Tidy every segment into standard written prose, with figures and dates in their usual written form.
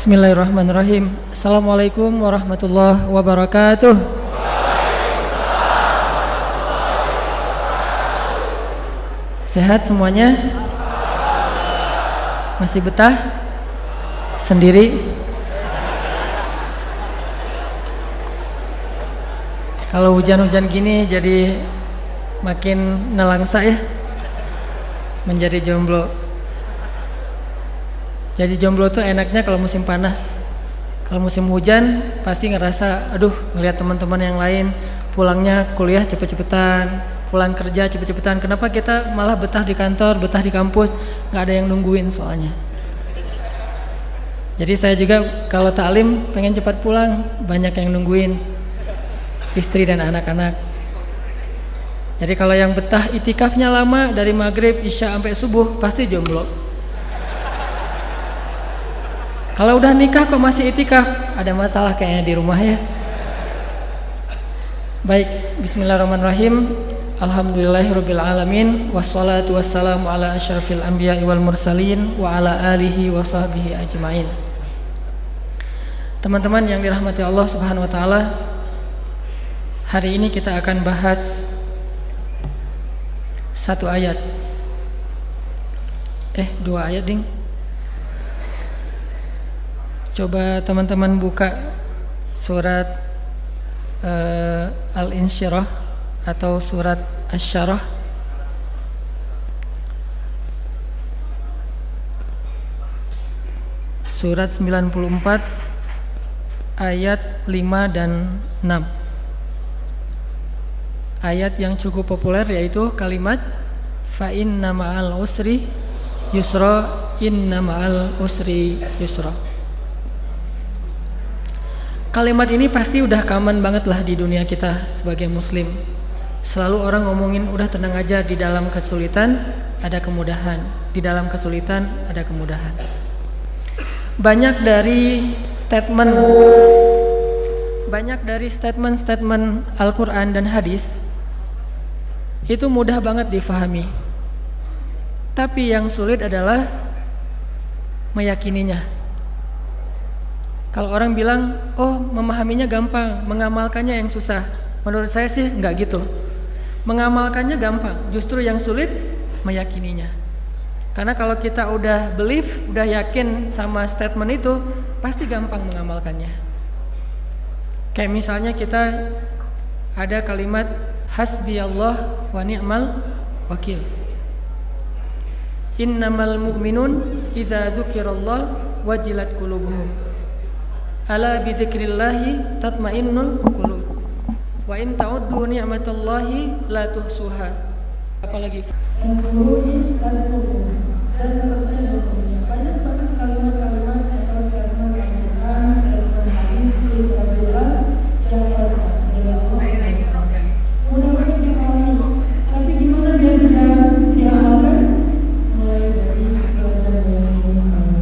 Bismillahirrahmanirrahim. Assalamualaikum warahmatullahi wabarakatuh. Sehat semuanya? Masih betah? Sendiri? Kalau hujan-hujan gini jadi makin nelangsa ya, menjadi jomblo. Jadi jomblo tuh enaknya kalau musim panas. Kalau musim hujan pasti ngerasa, aduh ngelihat teman-teman yang lain pulangnya kuliah cepet-cepetan, pulang kerja cepet-cepetan. Kenapa kita malah betah di kantor, betah di kampus, nggak ada yang nungguin soalnya. Jadi saya juga kalau taklim pengen cepat pulang, banyak yang nungguin, istri dan anak-anak. Jadi kalau yang betah itikafnya lama dari maghrib, isya sampai subuh pasti jomblo. Kalau udah nikah kok masih itikaf, ada masalah kayaknya di rumah ya. Baik, bismillahirrahmanirrahim. Alhamdulillahirabbil alamin, wassalatu wassalamu ala asyrafil anbiya'i wal mursalin wa ala alihi wa sahbihi ajmain. Teman-teman yang dirahmati Allah Subhanahu wa taala, hari ini kita akan bahas satu ayat. Dua ayat, ding. Coba teman-teman buka surat Al-Insyirah atau surat Asy-Syarah. Surat 94 ayat 5 dan 6. Ayat yang cukup populer yaitu kalimat fa inna ma'al usri yusra, inna ma'al usri yusra. Kalimat ini pasti udah common banget lah di dunia kita sebagai muslim. Selalu orang ngomongin udah tenang aja, di dalam kesulitan ada kemudahan, di dalam kesulitan ada kemudahan. Banyak dari statement Al-Quran dan hadis itu mudah banget difahami. Tapi yang sulit adalah meyakininya. Kalau orang bilang, oh memahaminya gampang, mengamalkannya yang susah. Menurut saya sih enggak gitu. Mengamalkannya gampang, justru yang sulit meyakininya. Karena kalau kita udah believe, udah yakin sama statement itu, pasti gampang mengamalkannya. Kayak misalnya kita ada kalimat hasbiyallah wa ni'mal wakil. Innamal mu'minun idza dzukirallah wajilat qulubuhum. Ala bi dzikrillahi tatmainnul qulub. Wa in ta'uddu ni'matallahi la tuhsuha. Apalagi fadkuruni adkurkum. Dan seterusnya. Banyak banget kalimat-kalimat atau statement Al-Quran, statement hadis, fazilah yang fazilah dari Allah. Mudah banget difahami. Tapi gimana biar bisa diamalkan? Mulai dari belajar meyakini kalimat.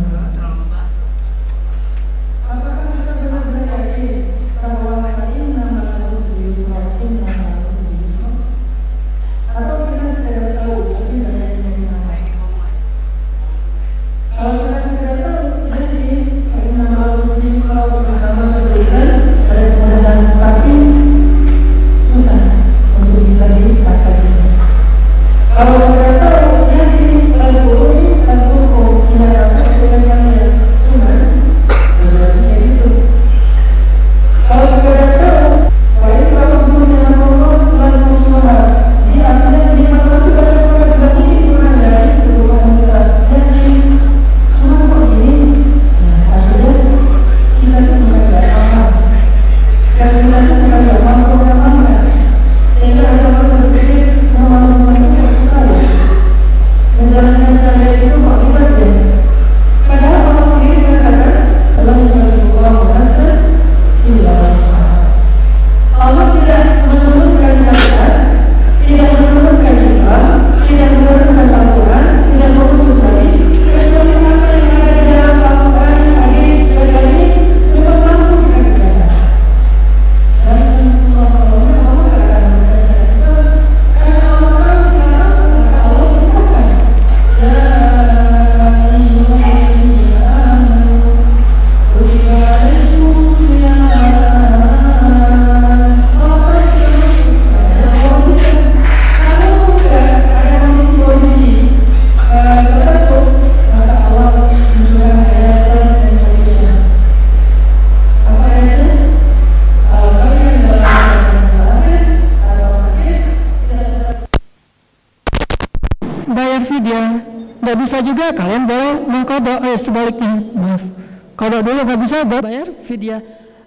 nggak bisa juga, kalian boleh mengqadha, sebaliknya, maaf, qadha dulu nggak bisa, bayar fidyah.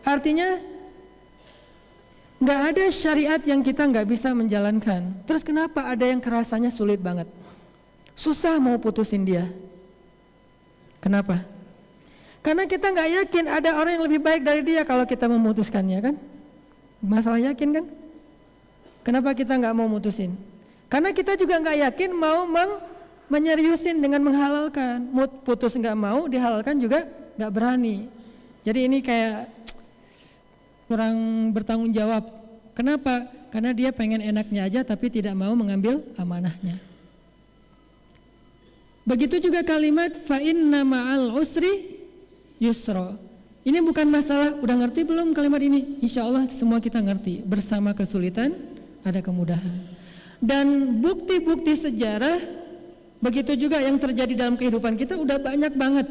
Artinya nggak ada syariat yang kita nggak bisa menjalankan. Terus kenapa ada yang kerasanya sulit banget, susah mau putusin dia? Kenapa? Karena kita nggak yakin ada orang yang lebih baik dari dia kalau kita memutuskannya, kan? Masalah yakin, kan? Kenapa kita nggak mau mutusin? Karena kita juga nggak yakin mau menyeriusin dengan menghalalkan. Putus nggak mau, dihalalkan juga nggak berani. Jadi ini kayak kurang bertanggung jawab. Kenapa? Karena dia pengen enaknya aja tapi tidak mau mengambil amanahnya. Begitu juga kalimat fa inna ma'al usri yusra. Ini bukan masalah udah ngerti belum kalimat ini? Insya Allah semua kita ngerti. Bersama kesulitan ada kemudahan. Dan bukti-bukti sejarah begitu juga yang terjadi dalam kehidupan kita udah banyak banget.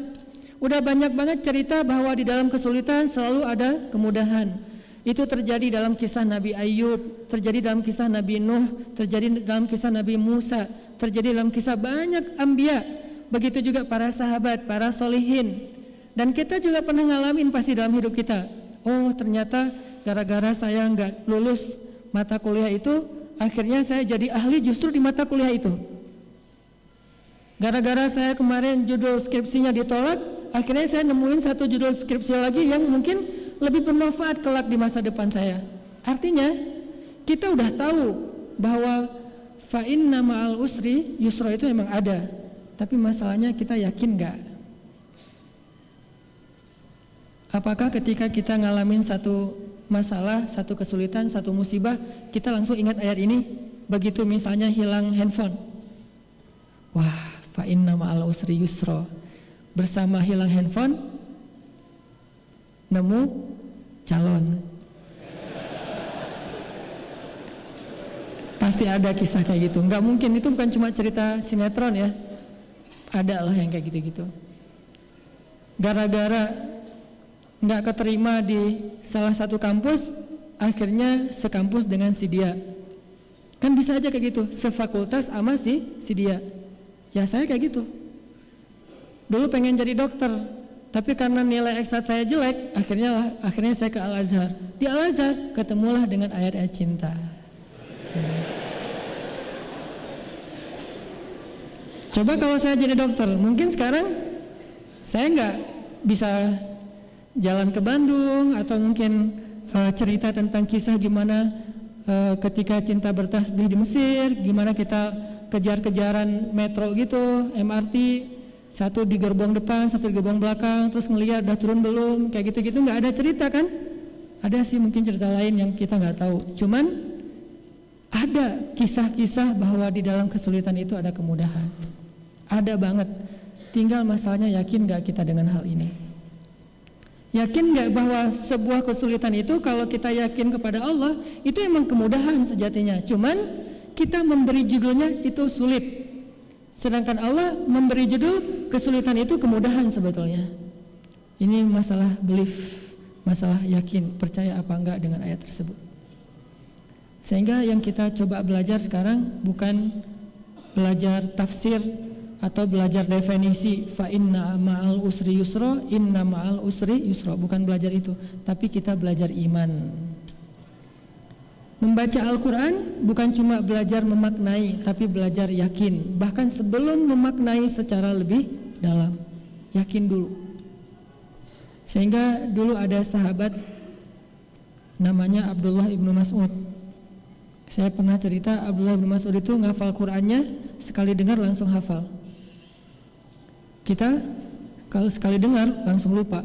Udah banyak banget cerita bahwa di dalam kesulitan selalu ada kemudahan. Itu terjadi dalam kisah Nabi Ayub, terjadi dalam kisah Nabi Nuh, terjadi dalam kisah Nabi Musa, terjadi dalam kisah banyak anbiya. Begitu juga para sahabat, para solihin. Dan kita juga pernah ngalamin pasti dalam hidup kita. Oh ternyata gara-gara saya nggak lulus mata kuliah itu, akhirnya saya jadi ahli justru di mata kuliah itu. Gara-gara saya kemarin judul skripsinya ditolak, akhirnya saya nemuin satu judul skripsi lagi yang mungkin lebih bermanfaat kelak di masa depan saya. Artinya kita udah tahu bahwa fa inna ma'al usri yusra itu memang ada. Tapi masalahnya kita yakin gak? Apakah ketika kita ngalamin satu masalah, satu kesulitan, satu musibah, kita langsung ingat ayat ini? Begitu misalnya hilang handphone, wah fa inna ma'al usri yusra. Bersama hilang handphone nemu calon. Pasti ada kisah kayak gitu. Nggak mungkin, itu bukan cuma cerita sinetron ya. Ada lah yang kayak gitu-gitu. Gara-gara nggak keterima di salah satu kampus, akhirnya sekampus dengan si dia. Kan bisa aja kayak gitu, sefakultas sama si dia. Ya saya kayak gitu. Dulu pengen jadi dokter, tapi karena nilai eksat saya jelek, akhirnya saya ke Al-Azhar. Di Al-Azhar ketemulah dengan ayat-ayat cinta. Coba kalau saya jadi dokter, mungkin sekarang saya nggak bisa jalan ke Bandung, atau mungkin cerita tentang kisah gimana ketika cinta bertasbih di Mesir, gimana kita kejar-kejaran metro gitu, MRT, satu di gerbong depan, satu di gerbong belakang, terus ngelihat udah turun belum, kayak gitu-gitu. Nggak ada cerita kan? Ada sih mungkin cerita lain yang kita nggak tahu. Cuman ada kisah-kisah bahwa di dalam kesulitan itu ada kemudahan. Ada banget. Tinggal masalahnya yakin nggak kita dengan hal ini? Yakin nggak bahwa sebuah kesulitan itu kalau kita yakin kepada Allah itu emang kemudahan sejatinya. Cuman kita memberi judulnya itu sulit. Sedangkan Allah memberi judul kesulitan itu kemudahan sebetulnya. Ini masalah belief, masalah yakin, percaya apa enggak dengan ayat tersebut. Sehingga yang kita coba belajar sekarang bukan belajar tafsir atau belajar definisi fa inna ma'al usri yusra, inna ma'al usri yusra, bukan belajar itu, tapi kita belajar iman. Membaca Al-Quran bukan cuma belajar memaknai, tapi belajar yakin. Bahkan sebelum memaknai secara lebih dalam, yakin dulu. Sehingga dulu ada sahabat namanya Abdullah ibnu Mas'ud. Saya pernah cerita Abdullah ibnu Mas'ud itu ngafal Qurannya, sekali dengar langsung hafal. Kita kalau sekali dengar langsung lupa.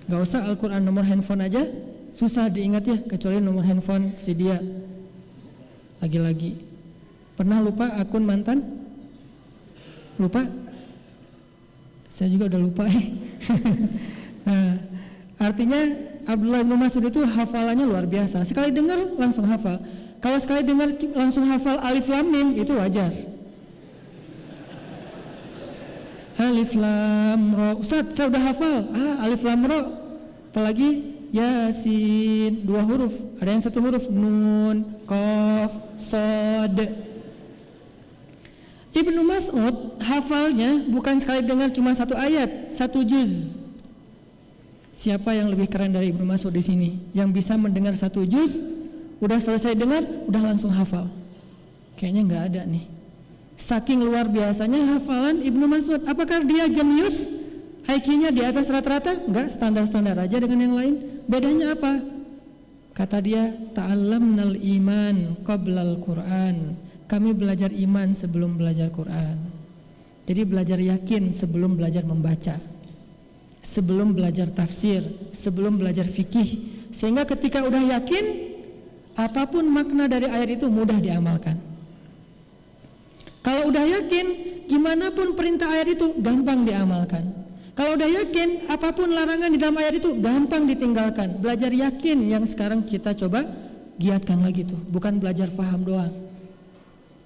Gak usah Al-Quran, nomor handphone aja susah diingat ya, kecuali nomor handphone si dia. Lagi-lagi pernah lupa akun mantan? Lupa? Saya juga udah lupa Nah, artinya Abdullah bin Mas'ud itu hafalannya luar biasa. Sekali dengar langsung hafal. Kalau sekali dengar langsung hafal alif lam mim itu wajar. Alif lam ro, Ustaz saya udah hafal. Alif lam ro, apalagi Yasin, 2 huruf, ada yang 1 huruf, nun, qaf, shad. Ibnu Mas'ud hafalnya bukan sekali dengar cuma satu ayat, satu juz. Siapa yang lebih keren dari Ibnu Mas'ud di sini? Yang bisa mendengar satu juz, udah selesai dengar, udah langsung hafal. Kayaknya nggak ada nih. Saking luar biasanya hafalan Ibnu Mas'ud. Apakah dia jenius? IQ-nya di atas rata-rata? Enggak, standar-standar aja dengan yang lain. Bedanya apa? Kata dia, ta'allamnal iman qablal Qur'an. Kami belajar iman sebelum belajar Quran. Jadi belajar yakin sebelum belajar membaca, sebelum belajar tafsir, sebelum belajar fikih. Sehingga ketika udah yakin, apapun makna dari ayat itu mudah diamalkan. Kalau udah yakin, gimana pun perintah ayat itu gampang diamalkan. Kalau udah yakin, apapun larangan di dalam ayat itu gampang ditinggalkan. Belajar yakin yang sekarang kita coba giatkan lagi tuh, bukan belajar faham doang.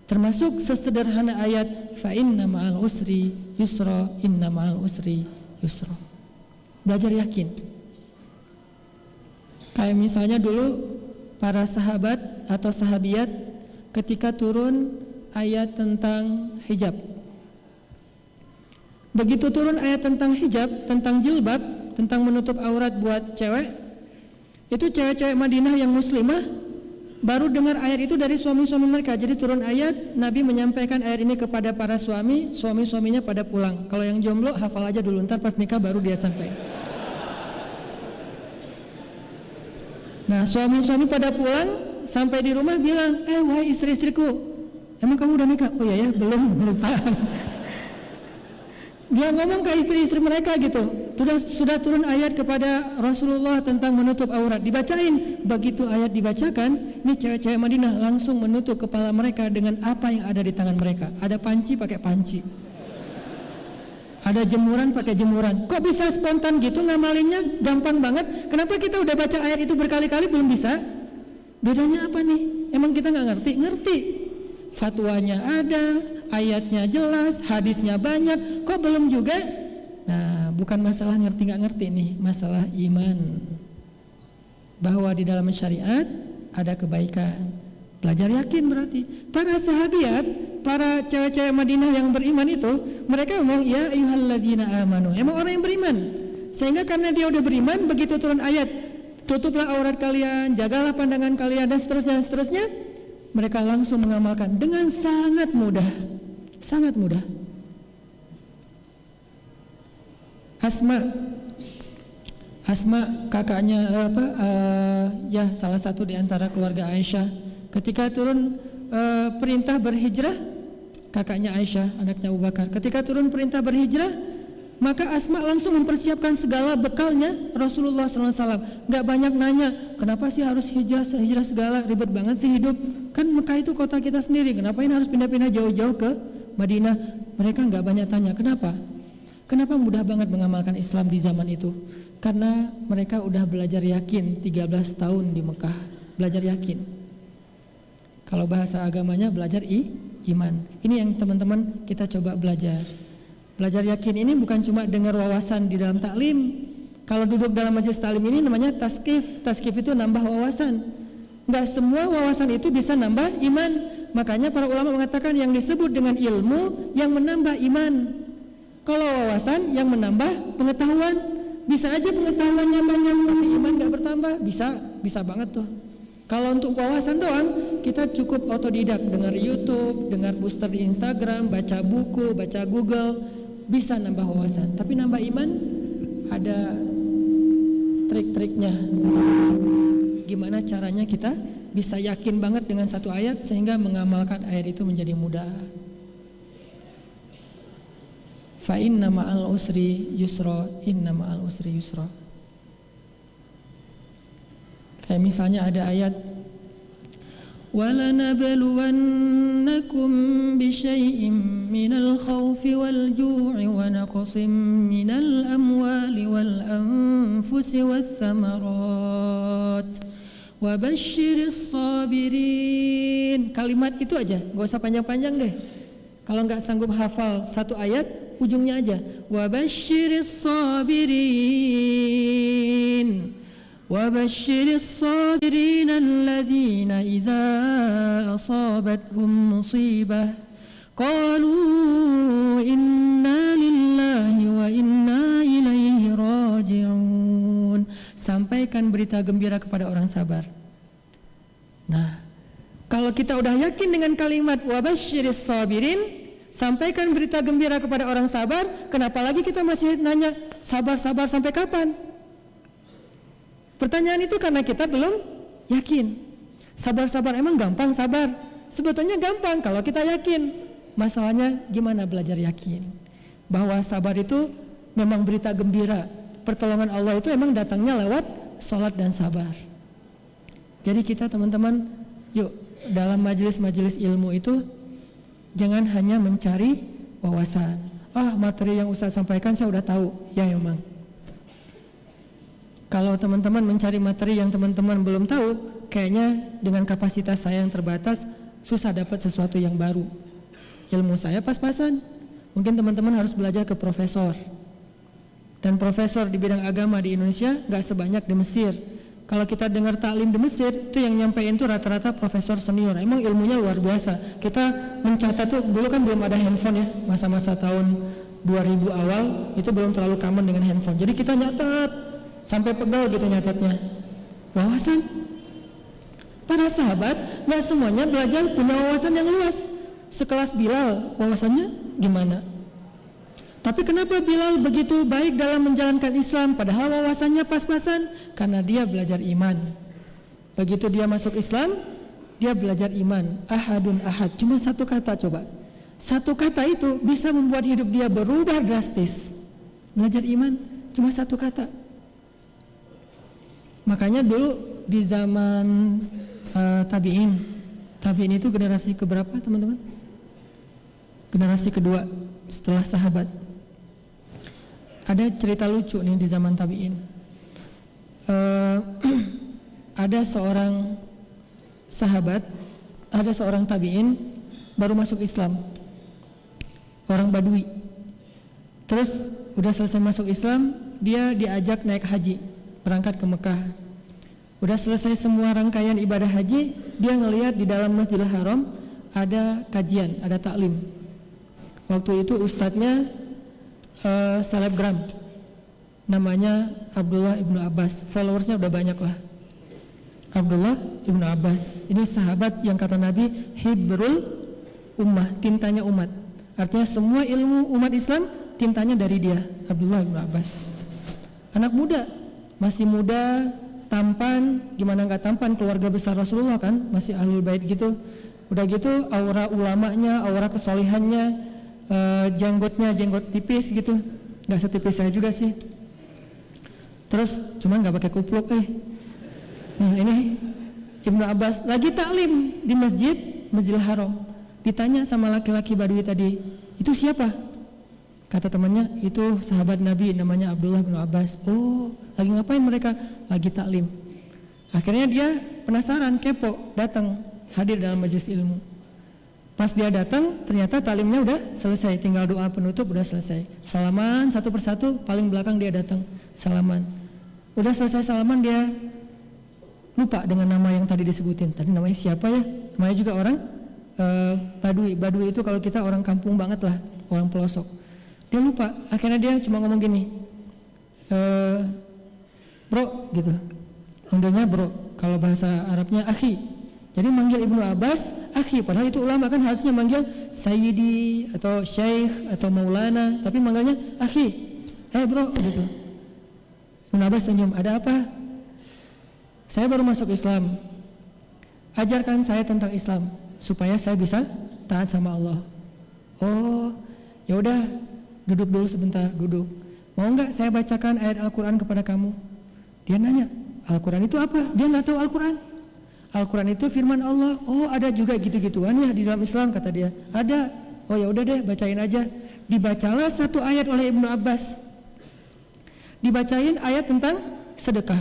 Termasuk sesederhana ayat fa inna ma'al usri yusra, inna ma'al usri yusra. Belajar yakin. Kayak misalnya dulu para sahabat atau sahabiat ketika turun ayat tentang hijab. Begitu turun ayat tentang hijab, tentang jilbab, tentang menutup aurat buat cewek, itu cewek-cewek Madinah yang muslimah baru dengar ayat itu dari suami-suami mereka. Jadi turun ayat, Nabi menyampaikan ayat ini kepada para suami, suami-suaminya pada pulang. Kalau yang jomblo hafal aja dulu, ntar pas nikah baru dia sampai. Nah, suami-suami pada pulang, sampai di rumah bilang, wahai istri-istriku, emang kamu udah nikah? Oh iya ya, belum, lupa. Dia ngomong ke istri-istri mereka gitu, sudah turun ayat kepada Rasulullah tentang menutup aurat, dibacain. Begitu ayat dibacakan, ini cewek-cewek Madinah langsung menutup kepala mereka dengan apa yang ada di tangan mereka. Ada panci pakai panci, ada jemuran pakai jemuran. Kok bisa spontan gitu ngamalinnya? Gampang banget. Kenapa kita udah baca ayat itu berkali-kali belum bisa? Bedanya apa nih? Emang kita nggak ngerti? Ngerti. Fatwanya ada, ayatnya jelas, hadisnya banyak, kok belum juga? Nah, bukan masalah ngerti nggak ngerti nih, masalah iman. Bahwa di dalam syariat ada kebaikan. Belajar yakin berarti. Para sahabiat, para cewek-cewek Madinah yang beriman itu, mereka ngomong, ya ayyuhalladzina amanu. Emang orang yang beriman. Sehingga karena dia udah beriman, begitu turun ayat, tutuplah aurat kalian, jagalah pandangan kalian, dan seterusnya, mereka langsung mengamalkan dengan sangat mudah, sangat mudah. Asma kakaknya ya salah satu di antara keluarga Aisyah, ketika turun perintah berhijrah, kakaknya Aisyah, anaknya Abu Bakar, ketika turun perintah berhijrah, maka Asma langsung mempersiapkan segala bekalnya Rasulullah SAW. Gak banyak nanya, kenapa sih harus hijrah segala, ribet banget sih hidup. Kan Mekah itu kota kita sendiri, kenapain harus pindah-pindah jauh-jauh ke Madinah? Mereka gak banyak tanya, kenapa? Kenapa mudah banget mengamalkan Islam di zaman itu? Karena mereka udah belajar yakin 13 tahun di Mekah. Belajar yakin. Kalau bahasa agamanya belajar iman. Ini yang teman-teman kita coba belajar. Belajar yakin ini bukan cuma dengar wawasan di dalam taklim. Kalau duduk dalam majelis taklim ini namanya taskif. Taskif itu nambah wawasan. Nggak semua wawasan itu bisa nambah iman. Makanya para ulama mengatakan yang disebut dengan ilmu yang menambah iman. Kalau wawasan yang menambah pengetahuan. Bisa aja pengetahuannya banyak tapi iman nggak bertambah. Bisa banget tuh. Kalau untuk wawasan doang, kita cukup otodidak, dengar YouTube, dengar booster di Instagram, baca buku, baca Google. Bisa nambah wawasan, tapi nambah iman ada trik-triknya. Gimana caranya kita bisa yakin banget dengan satu ayat sehingga mengamalkan ayat itu menjadi mudah. Fa inna ma'al usri yusra, inna ma'al usri yusra. Kayak misalnya ada ayat وَلَنَبْلُوَنَّكُمْ بِشَيْءٍ مِّنَ الْخَوْفِ وَالْجُوعِ وَنَقْصٍ مِّنَ الْأَمْوَالِ وَالْأَنفُسِ وَالثَّمَرَاتِ وَبَشِّرِ الصَّابِرِينَ. Kalimat itu aja, gak usah panjang-panjang deh. Kalau nggak sanggup hafal satu ayat, ujungnya aja وَبَشِّرِ الصَّابِرِينَ وَبَشِّرِ الصَّابِرِينَ الَّذِينَ إِذَا أَصَابَتْهُمْ مُصِيبَةٌ Qalu inna lillahi wa inna ilaihi raji'un. Sampaikan berita gembira kepada orang sabar. Nah, kalau kita udah yakin dengan kalimat wabasyiris sabirin, sampaikan berita gembira kepada orang sabar, kenapa lagi kita masih nanya sabar-sabar sampai kapan? Pertanyaan itu karena kita belum yakin. Sabar-sabar emang gampang sabar? Sebetulnya gampang kalau kita yakin. Masalahnya gimana belajar yakin bahwa sabar itu memang berita gembira. Pertolongan Allah itu emang datangnya lewat sholat dan sabar. Jadi kita teman-teman, yuk dalam majelis-majelis ilmu itu jangan hanya mencari wawasan. Materi yang Ustaz sampaikan saya udah tahu. Ya memang. Kalau teman-teman mencari materi yang teman-teman belum tahu, kayaknya dengan kapasitas saya yang terbatas susah dapat sesuatu yang baru. Ilmu saya pas-pasan. Mungkin teman-teman harus belajar ke profesor. Dan profesor di bidang agama di Indonesia gak sebanyak di Mesir. Kalau kita dengar taklim di Mesir, itu yang nyampein tuh rata-rata profesor senior. Emang ilmunya luar biasa. Kita mencatat tuh, dulu kan belum ada handphone ya, masa-masa tahun 2000 awal itu belum terlalu common dengan handphone. Jadi kita nyatat sampai pegel gitu nyatatnya. Wawasan. Para sahabat gak semuanya belajar punya wawasan yang luas. Sekelas Bilal, wawasannya gimana? Tapi kenapa Bilal begitu baik dalam menjalankan Islam padahal wawasannya pas-pasan? Karena dia belajar iman. Begitu dia masuk Islam, dia belajar iman. Ahadun ahad, cuma satu kata coba. Satu kata itu bisa membuat hidup dia berubah drastis. Belajar iman, cuma satu kata. Makanya dulu di zaman tabi'in itu generasi keberapa teman-teman? Generasi kedua setelah sahabat. Ada cerita lucu nih di zaman tabi'in. Ada seorang sahabat, ada seorang tabi'in baru masuk Islam, orang Badui. Terus udah selesai masuk Islam, dia diajak naik haji, berangkat ke Mekah. Udah selesai semua rangkaian ibadah haji, dia ngelihat di dalam Masjidil Haram ada kajian, ada taklim. Waktu itu ustadznya selebgram, namanya Abdullah ibnu Abbas, followersnya udah banyak lah. Abdullah ibnu Abbas, ini sahabat yang kata Nabi hibrul ummah, tintanya umat. Artinya semua ilmu umat Islam tintanya dari dia, Abdullah ibnu Abbas. Anak muda, masih muda, tampan, gimana nggak tampan, keluarga besar Rasulullah kan, masih ahlul bait gitu. Udah gitu aura ulamanya, aura kesolehannya, jenggotnya jenggot tipis gitu, nggak setipis saya juga sih. Terus cuman nggak pakai kupluk. Nah ini Ibnu Abbas lagi taklim di Masjidil Haram. Ditanya sama laki-laki Badui tadi, itu siapa? Kata temannya, itu sahabat Nabi namanya Abdullah bin Abbas. Oh, lagi ngapain mereka? Lagi taklim. Akhirnya dia penasaran, kepo, datang hadir dalam majelis ilmu. Pas dia datang, ternyata taklimnya udah selesai, tinggal doa penutup udah selesai. Salaman satu persatu, paling belakang dia datang, salaman. Udah selesai salaman, dia lupa dengan nama yang tadi disebutin. Tadi namanya siapa ya? Namanya juga orang Badui. Badui itu kalau kita orang kampung banget lah, orang pelosok. Dia lupa, akhirnya dia cuma ngomong gini, bro gitu. Manggilnya bro, kalau bahasa Arabnya akhi. Jadi manggil Ibnu Abbas akhi, padahal itu ulama kan harusnya manggil sayyidi atau syekh atau maulana, tapi manggilnya akhi. Bro gitu. Ibnu Abbas senyum, ada apa? Saya baru masuk Islam. Ajarkan saya tentang Islam supaya saya bisa taat sama Allah. Oh, ya udah, duduk dulu sebentar, duduk. Mau nggak saya bacakan ayat Al-Quran kepada kamu? Dia nanya, Al-Quran itu apa? Dia nggak tahu Al-Quran. Al-Quran itu firman Allah. Oh, ada juga gitu-gituan ya di dalam Islam, kata dia. Ada. Oh ya udah deh, bacain aja. Dibacalah satu ayat oleh Ibnu Abbas. Dibacain ayat tentang sedekah.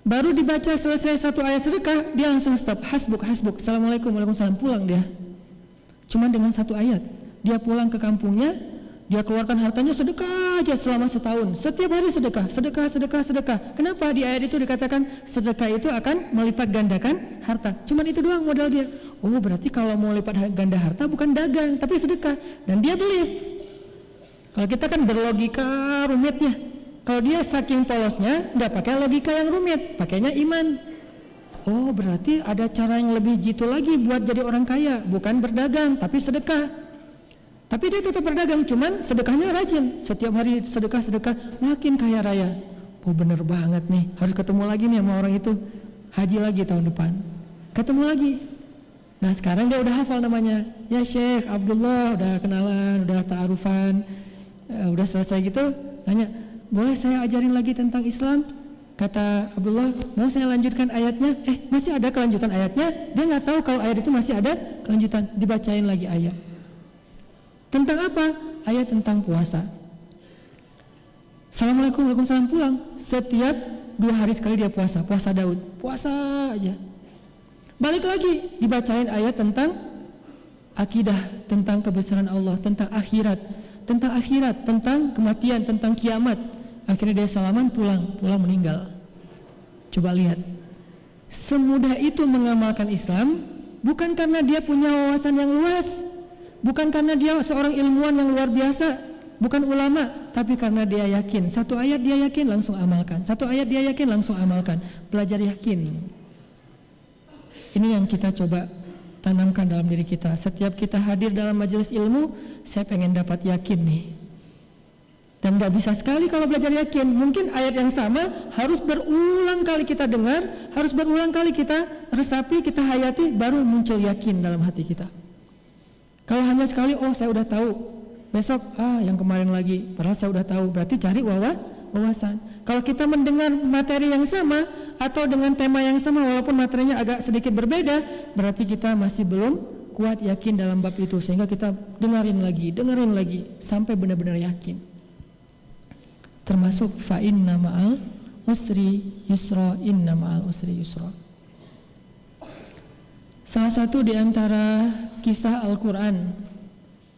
Baru dibaca selesai satu ayat sedekah, dia langsung stop. Hasbuk, hasbuk. Assalamualaikum, waalaikumsalam. Pulang dia. Cuma dengan satu ayat. Dia pulang ke kampungnya, dia keluarkan hartanya sedekah aja selama setahun. Setiap hari sedekah, sedekah, sedekah, sedekah. Kenapa di ayat itu dikatakan sedekah itu akan melipat gandakan harta. Cuman itu doang modal dia. Oh berarti kalau mau lipat ganda harta bukan dagang tapi sedekah. Dan dia believe. Kalau kita kan berlogika rumitnya. Kalau dia saking polosnya nggak pakai logika yang rumit, pakainya iman. Oh berarti ada cara yang lebih jitu lagi buat jadi orang kaya, bukan berdagang tapi sedekah. Tapi dia tetap berdagang, cuman sedekahnya rajin. Setiap hari sedekah, makin kaya raya. Oh bener banget nih, harus ketemu lagi nih sama orang itu. Haji lagi tahun depan, ketemu lagi. Nah sekarang dia udah hafal namanya. Ya Syekh Abdullah, udah kenalan, udah ta'arufan, udah selesai gitu. Nanya, boleh saya ajarin lagi tentang Islam? Kata Abdullah, mau saya lanjutkan ayatnya? Masih ada kelanjutan ayatnya? Dia nggak tahu kalau ayat itu masih ada kelanjutan. Dibacain lagi ayat. Tentang apa? Ayat tentang puasa. Assalamualaikum, waalaikumsalam, pulang. Setiap 2 hari sekali dia puasa. Puasa Daud, puasa aja. Balik lagi, dibacain ayat tentang akidah, tentang kebesaran Allah, tentang akhirat, tentang kematian, tentang kiamat. Akhirnya dia salaman, pulang meninggal. Coba lihat, semudah itu mengamalkan Islam, bukan karena dia punya wawasan yang luas, bukan karena dia seorang ilmuwan yang luar biasa, bukan ulama, tapi karena dia yakin. Satu ayat dia yakin, langsung amalkan. Satu ayat dia yakin, langsung amalkan. Belajar yakin. Ini yang kita coba tanamkan dalam diri kita. Setiap kita hadir dalam majelis ilmu, saya pengen dapat yakin nih. Dan gak bisa sekali kalau belajar yakin. Mungkin ayat yang sama harus berulang kali kita dengar, harus berulang kali kita resapi, kita hayati, baru muncul yakin dalam hati kita. Kalau hanya sekali, oh saya udah tahu, besok yang kemarin lagi, padahal saya udah tahu, berarti cari wawasan. Kalau kita mendengar materi yang sama atau dengan tema yang sama walaupun materinya agak sedikit berbeda, berarti kita masih belum kuat yakin dalam bab itu, sehingga kita dengerin lagi sampai benar-benar yakin. Termasuk fa inna ma'al usri yusra, inna ma'al usri yusra. Salah satu di antara kisah Al-Quran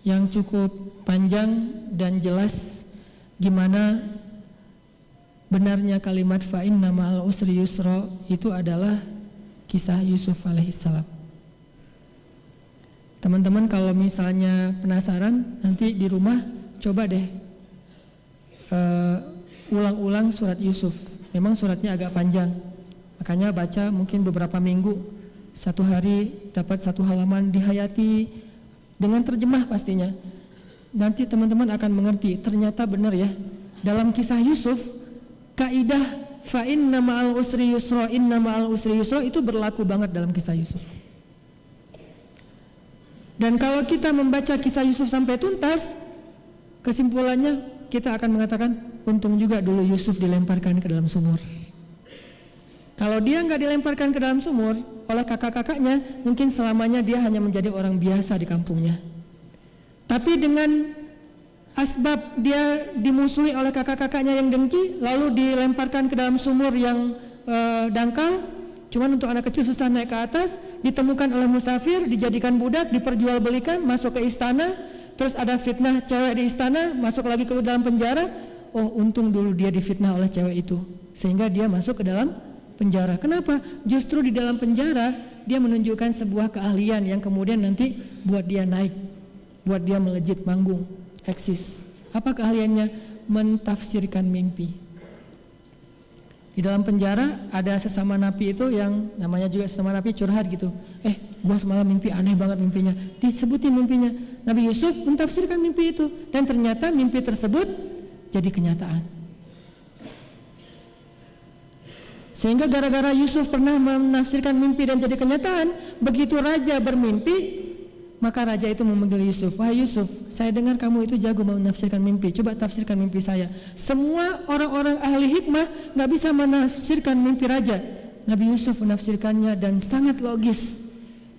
yang cukup panjang dan jelas gimana benarnya kalimat fa inna ma'al usri yusra itu adalah kisah Yusuf alaihissalam. Teman-teman kalau misalnya penasaran, nanti di rumah coba deh ulang-ulang surat Yusuf. Memang suratnya agak panjang, makanya baca mungkin beberapa minggu, 1 hari dapat 1 halaman, dihayati dengan terjemah pastinya. Nanti teman-teman akan mengerti, ternyata benar ya, dalam kisah Yusuf kaidah fa inna ma'al usri yusra, inna ma'al usri yusra itu berlaku banget dalam kisah Yusuf. Dan kalau kita membaca kisah Yusuf sampai tuntas, kesimpulannya kita akan mengatakan, untung juga dulu Yusuf dilemparkan ke dalam sumur. Kalau dia nggak dilemparkan ke dalam sumur oleh kakak-kakaknya, mungkin selamanya dia hanya menjadi orang biasa di kampungnya. Tapi dengan asbab dia dimusuhi oleh kakak-kakaknya yang dengki, lalu dilemparkan ke dalam sumur yang dangkal, cuman untuk anak kecil susah naik ke atas, ditemukan oleh musafir, dijadikan budak, diperjualbelikan, masuk ke istana, terus ada fitnah cewek di istana, masuk lagi ke dalam penjara. Oh untung dulu dia difitnah oleh cewek itu, sehingga dia masuk ke dalam penjara. Kenapa? Justru di dalam penjara dia menunjukkan sebuah keahlian yang kemudian nanti buat dia naik, buat dia melejit manggung, eksis. Apa keahliannya? Mentafsirkan mimpi. Di dalam penjara ada sesama napi itu yang namanya juga sesama napi curhat gitu. Gua semalam mimpi aneh banget mimpinya. Disebutin mimpinya. Nabi Yusuf mentafsirkan mimpi itu, dan ternyata mimpi tersebut jadi kenyataan. Sehingga gara-gara Yusuf pernah menafsirkan mimpi dan jadi kenyataan, begitu raja bermimpi, maka raja itu memanggil Yusuf. Wahai Yusuf, saya dengar kamu itu jago menafsirkan mimpi, coba tafsirkan mimpi saya. Semua orang-orang ahli hikmah nggak bisa menafsirkan mimpi raja. Nabi Yusuf menafsirkannya dan sangat logis,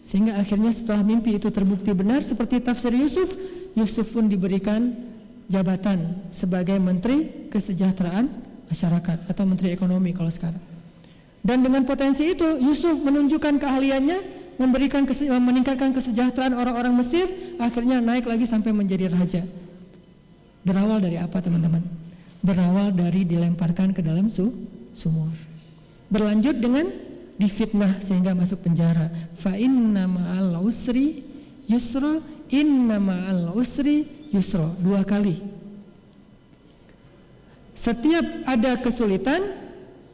sehingga akhirnya setelah mimpi itu terbukti benar seperti tafsir Yusuf, Yusuf pun diberikan jabatan sebagai Menteri Kesejahteraan Masyarakat atau Menteri Ekonomi kalau sekarang. Dan dengan potensi itu Yusuf menunjukkan keahliannya, meningkatkan kesejahteraan orang-orang Mesir, akhirnya naik lagi sampai menjadi raja. Berawal dari apa teman-teman? Berawal dari dilemparkan ke dalam sumur. Berlanjut dengan difitnah sehingga masuk penjara. Fa inna ma'al usri yusra, inna ma'al usri yusra, 2 kali. Setiap ada kesulitan,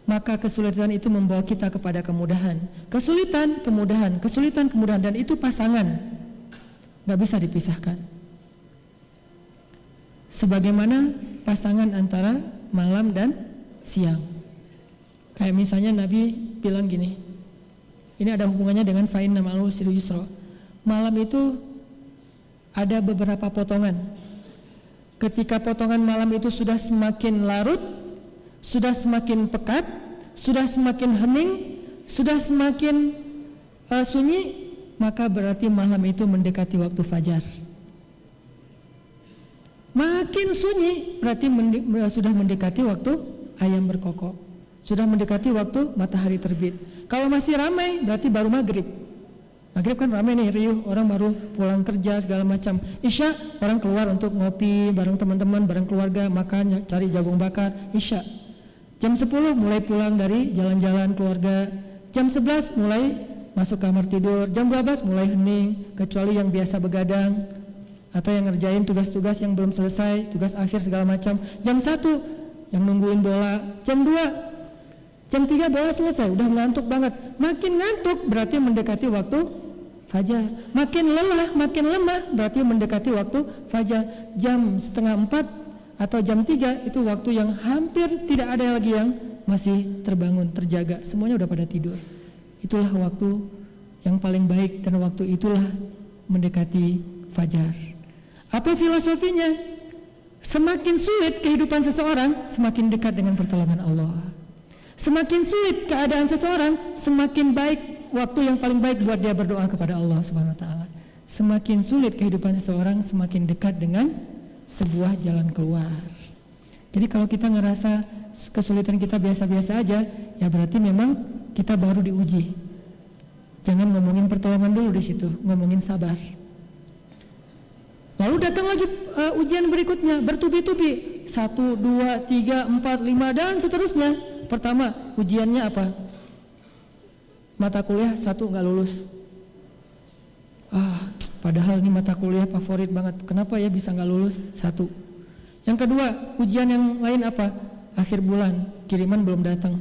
maka kesulitan itu membawa kita kepada kemudahan. Kesulitan, kemudahan, kesulitan, kemudahan, dan itu pasangan, gak bisa dipisahkan. Sebagaimana pasangan antara malam dan siang. Kayak misalnya Nabi bilang gini, ini ada hubungannya dengan fa inna ma'al usri yusra. Malam itu ada beberapa potongan. Ketika potongan malam itu sudah semakin larut, sudah semakin pekat, sudah semakin hening, sudah semakin sunyi, maka berarti malam itu mendekati waktu fajar. Makin sunyi berarti sudah mendekati waktu ayam berkokok, sudah mendekati waktu matahari terbit. Kalau masih ramai berarti baru maghrib. Maghrib kan ramai nih, riuh, orang baru pulang kerja segala macam. Isya orang keluar untuk ngopi bareng teman-teman, bareng keluarga, makan, cari jagung bakar. Isya jam 10 mulai pulang dari jalan-jalan keluarga. Jam 11 mulai masuk kamar tidur. Jam 12 mulai hening, kecuali yang biasa begadang atau yang ngerjain tugas-tugas yang belum selesai, tugas akhir segala macam. Jam 1 yang nungguin bola. Jam 2, jam 3 bola selesai, udah ngantuk banget. Makin ngantuk berarti mendekati waktu fajar. Makin lelah, makin lemah berarti mendekati waktu fajar. Jam 3:30 atau jam 3 itu waktu yang hampir tidak ada lagi yang masih terbangun, terjaga. Semuanya udah pada tidur. Itulah waktu yang paling baik, dan waktu itulah mendekati fajar. Apa filosofinya? Semakin sulit kehidupan seseorang, semakin dekat dengan pertolongan Allah. Semakin sulit keadaan seseorang, semakin baik waktu yang paling baik buat dia berdoa kepada Allah Subhanahu wa taala. Semakin sulit kehidupan seseorang, semakin dekat dengan sebuah jalan keluar. Jadi kalau kita ngerasa kesulitan kita biasa-biasa aja, ya berarti memang kita baru diuji. Jangan ngomongin pertolongan dulu di situ, ngomongin sabar. Lalu datang lagi ujian berikutnya, bertubi-tubi, 1, 2, 3, 4, 5 dan seterusnya. Pertama, ujiannya apa? Mata kuliah 1 nggak lulus. Padahal ini mata kuliah favorit banget. Kenapa ya bisa nggak lulus? 1. Yang kedua, ujian yang lain apa? Akhir bulan, kiriman belum datang.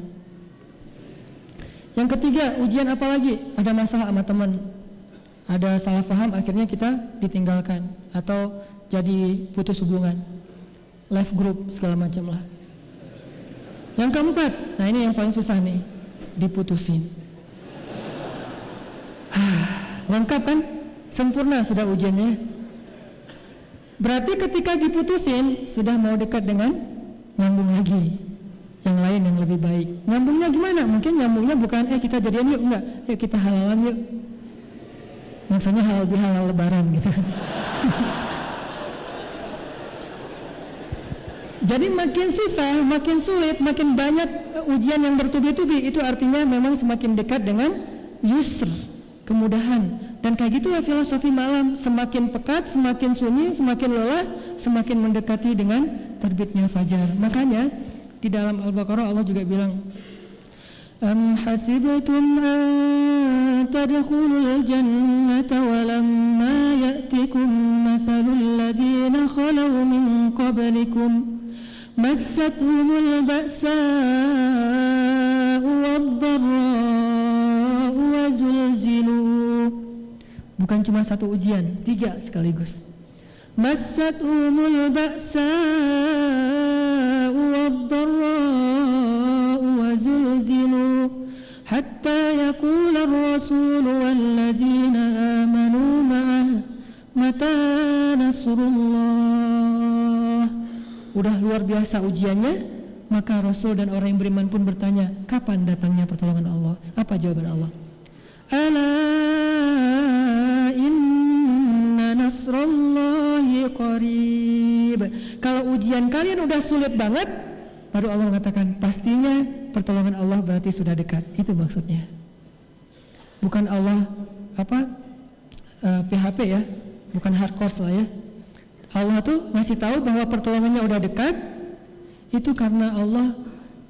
Yang ketiga, ujian apa lagi? Ada masalah sama teman, ada salah paham, akhirnya kita ditinggalkan atau jadi putus hubungan, live group segala macam lah. Yang keempat, nah ini yang paling susah nih, diputusin. Lengkap kan? Sempurna sudah ujiannya. Berarti ketika diputusin sudah mau dekat dengan nyambung lagi yang lain yang lebih baik. Nyambungnya gimana? Mungkin nyambungnya bukan kita jadian yuk, enggak, kita halalan yuk. Maksudnya halal bihalal lebaran gitu. Jadi makin susah, makin sulit, makin banyak ujian yang bertubi-tubi, itu artinya memang semakin dekat dengan yusr, kemudahan. Dan kayak gitulah filosofi malam, semakin pekat, semakin sunyi, semakin lelah, semakin mendekati dengan terbitnya fajar. Makanya di dalam Al-Baqarah Allah juga bilang, Am hasibtum an tadkhulul jannata walamma ya'tikum mathalul ladzina khalaw min qablikum massathumul ba'sa'u wad-dharra'u wa zulzilu. Bukan cuma 1 ujian, 3 sekaligus. Massathumul ba'sa'u wad-dharra'u wa zulzilu hatta yaqula ar-rasul walladzina amanu ma'ah mata nasrullah. Udah luar biasa ujiannya, maka Rasul dan orang yang beriman pun bertanya, kapan datangnya pertolongan Allah? Apa jawaban Allah? Ala inna nasrullahi qarib. Kalau ujian kalian udah sulit banget, baru Allah mengatakan pastinya pertolongan Allah berarti sudah dekat. Itu maksudnya. Bukan Allah PHP ya, bukan hardcore lah ya. Allah tuh ngasih tahu bahwa pertolongannya udah dekat. Itu karena Allah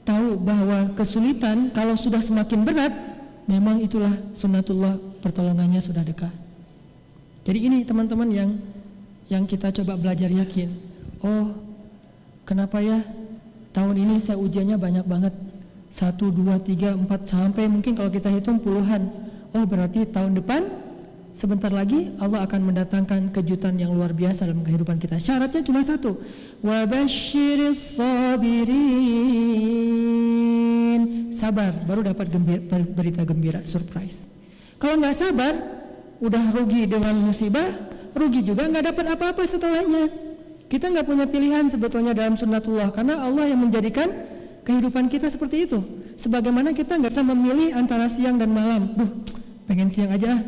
tahu bahwa kesulitan kalau sudah semakin berat memang itulah sunnatullah, pertolongannya sudah dekat. Jadi ini teman-teman yang kita coba belajar yakin. Oh, kenapa ya tahun ini saya ujiannya banyak banget, 1, 2, 3, 4 sampai mungkin kalau kita hitung puluhan. Oh, berarti tahun depan sebentar lagi Allah akan mendatangkan kejutan yang luar biasa dalam kehidupan kita. Syaratnya cuma satu, wabasyiris sabirin, sabar baru dapat berita gembira, surprise. Kalau nggak sabar, udah rugi dengan musibah, rugi juga nggak dapat apa-apa setelahnya. Kita nggak punya pilihan sebetulnya dalam sunnatullah, karena Allah yang menjadikan kehidupan kita seperti itu. Sebagaimana kita nggak bisa memilih antara siang dan malam. Pengen siang aja,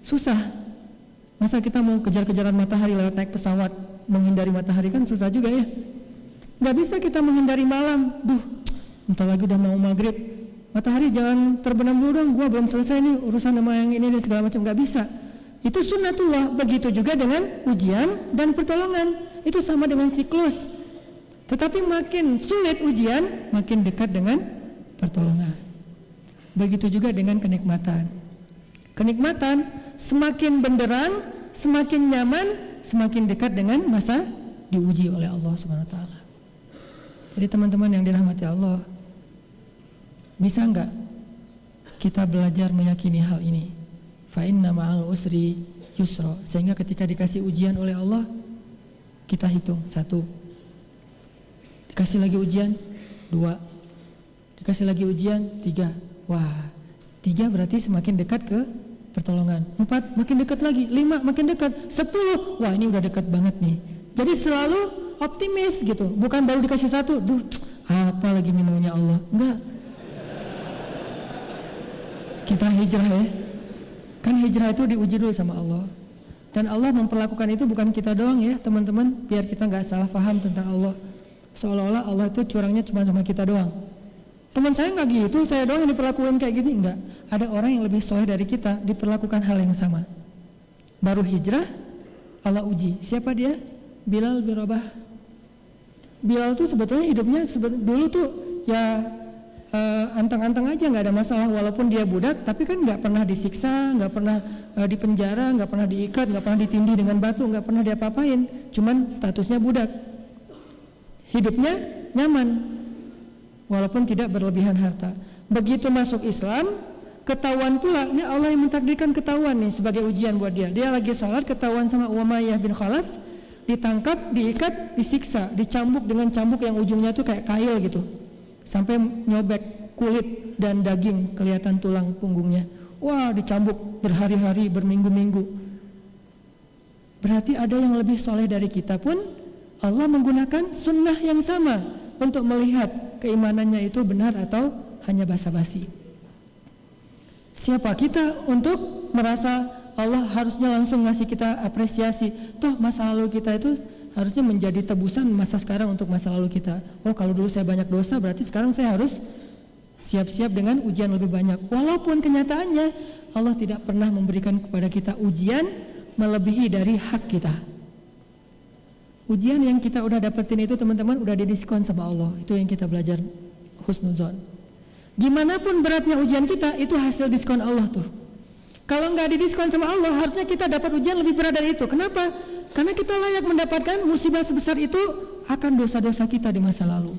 susah. Masa kita mau kejar-kejaran matahari lewat naik pesawat, menghindari matahari kan susah juga ya. Nggak bisa kita menghindari malam. Bentar lagi udah mau maghrib, matahari jangan terbenam dulu dong, gua belum selesai nih urusan sama yang ini dan segala macam. Nggak bisa. Itu sunnatullah. Begitu juga dengan ujian dan pertolongan. Itu sama dengan siklus. Tetapi makin sulit ujian, makin dekat dengan pertolongan. Begitu juga dengan kenikmatan. Kenikmatan semakin benderang, semakin nyaman, semakin dekat dengan masa diuji oleh Allah Subhanahu wa taala. Jadi teman-teman yang dirahmati Allah, bisa enggak kita belajar meyakini hal ini? Fa inna ma'al usri yusra. Sehingga ketika dikasih ujian oleh Allah, kita hitung 1. Dikasih lagi ujian 2. Dikasih lagi ujian 3. Wah, 3 berarti semakin dekat ke pertolongan. 4 makin dekat lagi, 5 makin dekat, 10 wah ini udah dekat banget nih. Jadi selalu optimis gitu, bukan baru dikasih 1, apa lagi nih maunya Allah. Enggak, kita hijrah ya, kan hijrah itu diuji dulu sama Allah. Dan Allah memperlakukan itu bukan kita doang ya teman-teman, biar kita nggak salah paham tentang Allah, seolah-olah Allah itu curangnya cuma sama kita doang. Teman saya nggak gitu, saya doang yang diperlakukan kayak gini. Enggak, ada orang yang lebih soleh dari kita diperlakukan hal yang sama. Baru hijrah, Allah uji. Siapa dia? Bilal bin Rabah. Bilal tuh sebetulnya hidupnya dulu tuh ya anteng-anteng aja, nggak ada masalah. Walaupun dia budak, tapi kan nggak pernah disiksa, nggak pernah dipenjara, nggak pernah diikat, nggak pernah ditindih dengan batu, nggak pernah diapa-apain. Cuman statusnya budak. Hidupnya nyaman, walaupun tidak berlebihan harta. Begitu masuk Islam, ketahuan pula, ini Allah yang mentakdirkan ketahuan nih sebagai ujian buat dia. Dia lagi sholat, ketahuan sama Umayyah bin Khalaf, ditangkap, diikat, disiksa, dicambuk dengan cambuk yang ujungnya tuh kayak kail gitu, sampai nyobek kulit dan daging, kelihatan tulang punggungnya. Wah, dicambuk berhari-hari, berminggu-minggu. Berarti ada yang lebih soleh dari kita pun Allah menggunakan sunnah yang sama untuk melihat keimanannya itu benar atau hanya basa-basi. Siapa kita untuk merasa Allah harusnya langsung ngasih kita apresiasi? Toh masa lalu kita itu harusnya menjadi tebusan masa sekarang untuk masa lalu kita. Oh, kalau dulu saya banyak dosa, berarti sekarang saya harus siap-siap dengan ujian lebih banyak. Walaupun kenyataannya Allah tidak pernah memberikan kepada kita ujian melebihi dari hak kita. Ujian yang kita udah dapetin itu teman-teman udah didiskon sama Allah. Itu yang kita belajar husnuzon. Gimana pun beratnya ujian kita, itu hasil diskon Allah tuh. Kalau nggak didiskon sama Allah, harusnya kita dapat ujian lebih berat dari itu. Kenapa? Karena kita layak mendapatkan musibah sebesar itu akan dosa-dosa kita di masa lalu.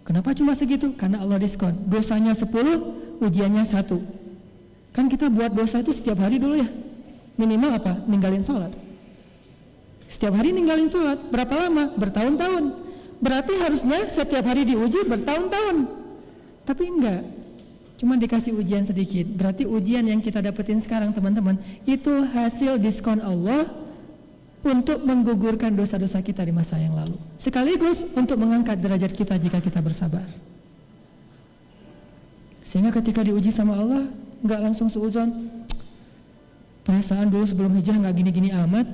Kenapa cuma segitu? Karena Allah diskon. Dosanya 10, ujiannya 1. Kan kita buat dosa itu setiap hari dulu ya. Minimal apa? Ninggalin sholat. Setiap hari ninggalin sholat. Berapa lama? Bertahun-tahun. Berarti harusnya setiap hari diuji bertahun-tahun. Tapi enggak, cuma dikasih ujian sedikit. Berarti ujian yang kita dapetin sekarang teman-teman, itu hasil diskon Allah untuk menggugurkan dosa-dosa kita di masa yang lalu, sekaligus untuk mengangkat derajat kita jika kita bersabar. Sehingga ketika diuji sama Allah, enggak langsung suuzon, perasaan dulu sebelum hijrah enggak gini-gini amat,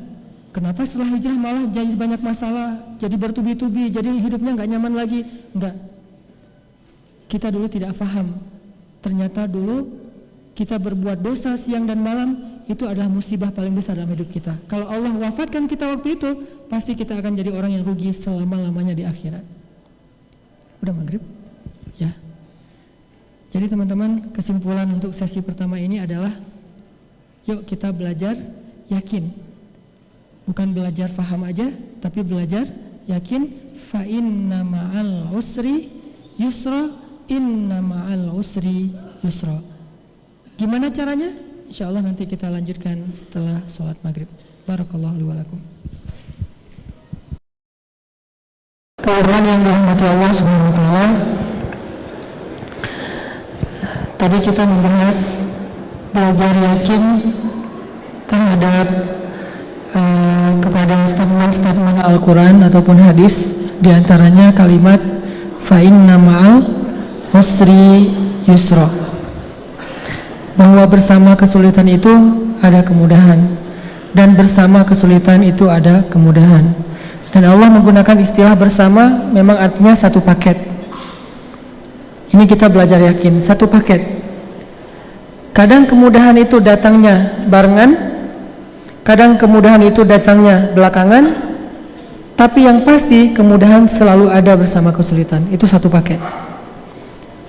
kenapa setelah hijrah malah jadi banyak masalah, jadi bertubi-tubi, jadi hidupnya enggak nyaman lagi. Enggak. Kita dulu tidak paham, ternyata dulu kita berbuat dosa siang dan malam, itu adalah musibah paling besar dalam hidup kita. Kalau Allah wafatkan kita waktu itu, pasti kita akan jadi orang yang rugi selama-lamanya di akhirat. Udah maghrib? Ya. Jadi teman-teman, kesimpulan untuk sesi pertama ini adalah yuk kita belajar yakin. Bukan belajar faham aja, tapi belajar yakin. Fa inna ma'al usri yusra, inna ma'al usri yusra. Gimana caranya? Insyaallah nanti kita lanjutkan setelah sholat maghrib. Barakallahu li wa lakum. Teman-teman yang dirahmati Allah Subhanahu wa taala, tadi kita membahas belajar yakin terhadap kepada statement-statement Al-Quran ataupun hadis, diantaranya kalimat fa inna ma'al usri yusra, bahwa bersama kesulitan itu ada kemudahan, dan bersama kesulitan itu ada kemudahan. Dan Allah menggunakan istilah bersama memang artinya satu paket. Ini kita belajar yakin, satu paket. Kadang kemudahan itu datangnya barengan, kadang kemudahan itu datangnya belakangan, tapi yang pasti kemudahan selalu ada bersama kesulitan. Itu satu paket.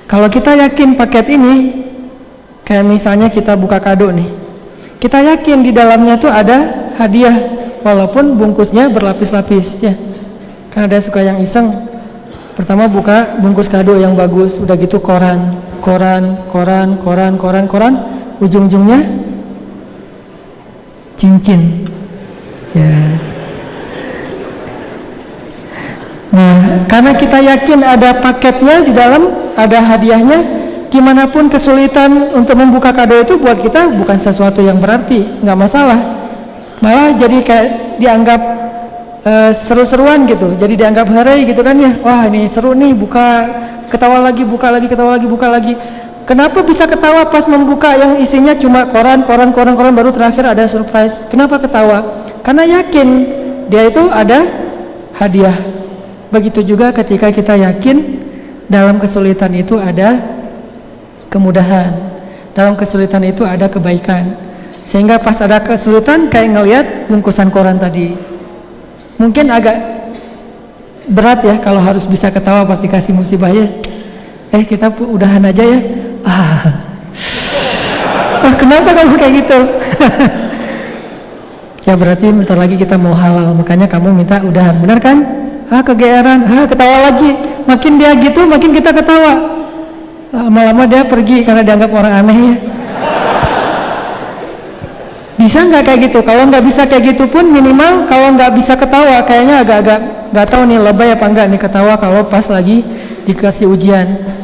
Kalau kita yakin paket ini, kayak misalnya kita buka kado nih, kita yakin di dalamnya tuh ada hadiah, walaupun bungkusnya berlapis-lapis ya. Kan ada suka yang iseng, pertama buka bungkus kado yang bagus, udah gitu koran, ujung-ujungnya cincin ya. Nah, karena kita yakin ada paketnya di dalam, ada hadiahnya, gimana pun kesulitan untuk membuka kado itu buat kita bukan sesuatu yang berarti, nggak masalah, malah jadi kayak dianggap seru-seruan gitu, jadi dianggap hari gitu kan ya. Wah ini seru nih, buka ketawa lagi, buka lagi, ketawa lagi, buka lagi. Kenapa bisa ketawa pas membuka yang isinya cuma koran, baru terakhir ada surprise? Kenapa ketawa? Karena yakin dia itu ada hadiah. Begitu juga ketika kita yakin dalam kesulitan itu ada kemudahan, dalam kesulitan itu ada kebaikan. Sehingga pas ada kesulitan kayak ngelihat bungkusan koran tadi, mungkin agak berat ya kalau harus bisa ketawa pas dikasih musibah ya. Kita udahan aja ya. Kenapa kamu kayak gitu? Ya berarti bentar lagi kita mau halal, makanya kamu minta udahan, benar kan? Kegeeran, ketawa lagi. Makin dia gitu, makin kita ketawa. Lama-lama dia pergi karena dianggap orang aneh ya. Bisa nggak kayak gitu? Kalau nggak bisa kayak gitu pun minimal kalau nggak bisa ketawa, kayaknya agak-agak nggak tahu nih lebay apa enggak nih ketawa kalau pas lagi dikasih ujian.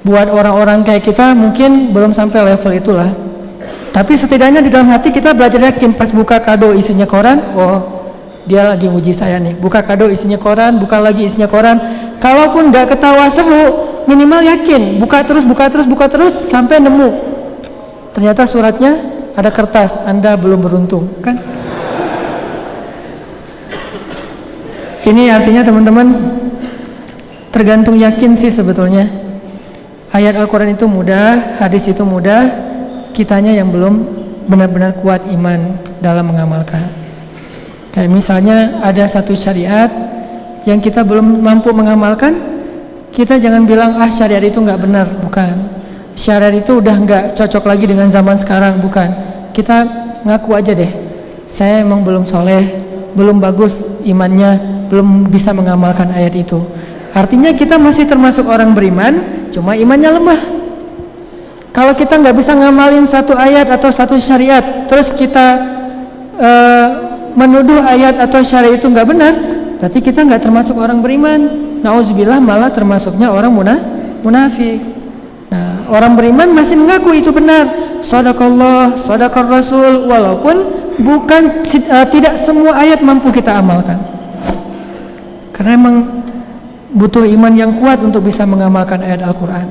Buat orang-orang kayak kita mungkin belum sampai level itulah. Tapi setidaknya di dalam hati kita belajar yakin pas buka kado isinya koran, oh dia lagi nguji saya nih. Buka kado isinya koran, buka lagi isinya koran. Kalaupun nggak ketawa seru, minimal yakin buka terus sampai nemu. Ternyata suratnya ada kertas, Anda belum beruntung, kan? Ini artinya teman-teman tergantung yakin sih sebetulnya. Ayat Al-Quran itu mudah, hadis itu mudah, kitanya yang belum benar-benar kuat iman dalam mengamalkan. Kayak misalnya ada satu syariat yang kita belum mampu mengamalkan, kita jangan bilang syariat itu nggak benar, bukan. Syariat itu udah nggak cocok lagi dengan zaman sekarang, bukan. Kita ngaku aja deh, saya emang belum soleh, belum bagus imannya, belum bisa mengamalkan ayat itu. Artinya kita masih termasuk orang beriman, cuma imannya lemah. Kalau kita nggak bisa ngamalin satu ayat atau satu syariat, terus kita menuduh ayat atau syariat itu nggak benar, berarti kita nggak termasuk orang beriman. Nauzubillah, malah termasuknya orang munafik. Nah, orang beriman masih mengaku itu benar. Shadaqallah, shadaqar Rasul, walaupun bukan tidak semua ayat mampu kita amalkan. Karena emang butuh iman yang kuat untuk bisa mengamalkan ayat Al-Quran.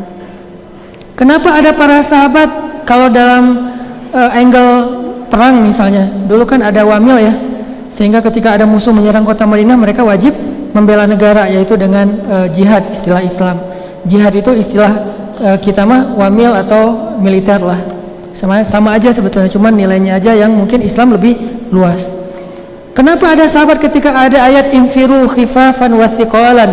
Kenapa ada para sahabat kalau dalam angle perang misalnya, dulu kan ada wamil ya, sehingga ketika ada musuh menyerang kota Madinah mereka wajib membela negara, yaitu dengan jihad, istilah Islam. Jihad itu istilah kita mah wamil atau militer lah, sama aja sebetulnya, cuman nilainya aja yang mungkin Islam lebih luas. Kenapa ada sahabat ketika ada ayat infiru khifafan wa thiqalan,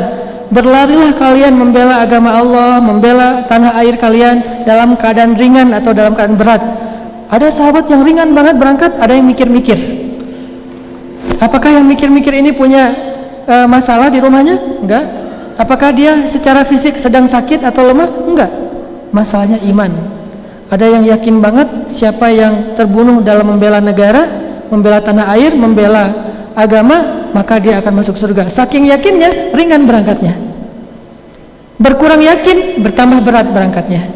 berlarilah kalian membela agama Allah, membela tanah air kalian dalam keadaan ringan atau dalam keadaan berat. Ada sahabat yang ringan banget berangkat, ada yang mikir-mikir. Apakah yang mikir-mikir ini punya masalah di rumahnya? Enggak. Apakah dia secara fisik sedang sakit atau lemah? Enggak. Masalahnya iman. Ada yang yakin banget siapa yang terbunuh dalam membela negara, membela tanah air, membela agama, maka dia akan masuk surga. Saking yakinnya, ringan berangkatnya. Berkurang yakin, bertambah berat berangkatnya.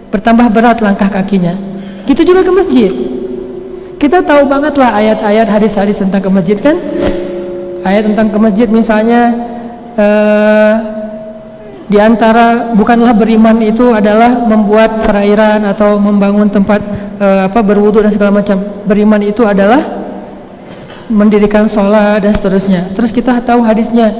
Bertambah berat langkah kakinya. Gitu juga ke masjid. Kita tahu banget lah ayat-ayat, hadis-hadis tentang ke masjid kan. Ayat tentang ke masjid misalnya di antara bukanlah beriman itu adalah membuat perairan atau membangun tempat berwudu dan segala macam. Beriman itu adalah mendirikan sholat dan seterusnya. Terus kita tahu hadisnya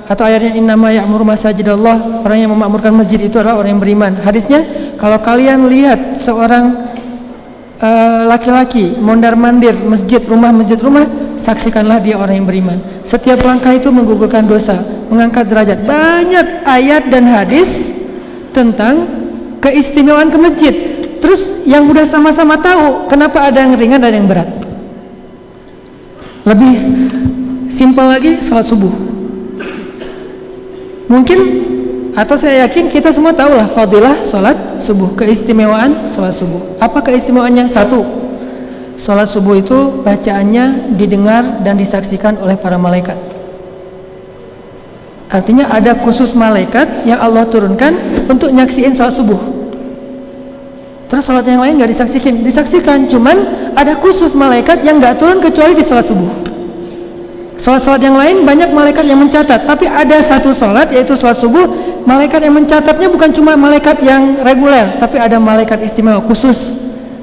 atau ayatnya innama ya'muru masajidallah, orang yang memakmurkan masjid itu adalah orang yang beriman. Hadisnya kalau kalian lihat seorang laki-laki mondar-mandir masjid rumah, saksikanlah dia orang yang beriman. Setiap langkah itu menggugurkan dosa, mengangkat derajat. Banyak ayat dan hadis tentang keistimewaan ke masjid. Terus yang udah sama-sama tahu, kenapa ada yang ringan dan yang berat? Lebih simpel lagi, sholat subuh. Mungkin atau saya yakin kita semua tahu lah fadilah sholat subuh, keistimewaan sholat subuh. Apa keistimewaannya? Satu, sholat subuh itu bacaannya didengar dan disaksikan oleh para malaikat. Artinya ada khusus malaikat yang Allah turunkan untuk nyaksiin sholat subuh. Terus sholat yang lain nggak disaksikan, cuman ada khusus malaikat yang nggak turun kecuali di sholat subuh. Sholat-sholat yang lain banyak malaikat yang mencatat, tapi ada satu sholat yaitu sholat subuh, malaikat yang mencatatnya bukan cuma malaikat yang reguler, tapi ada malaikat istimewa khusus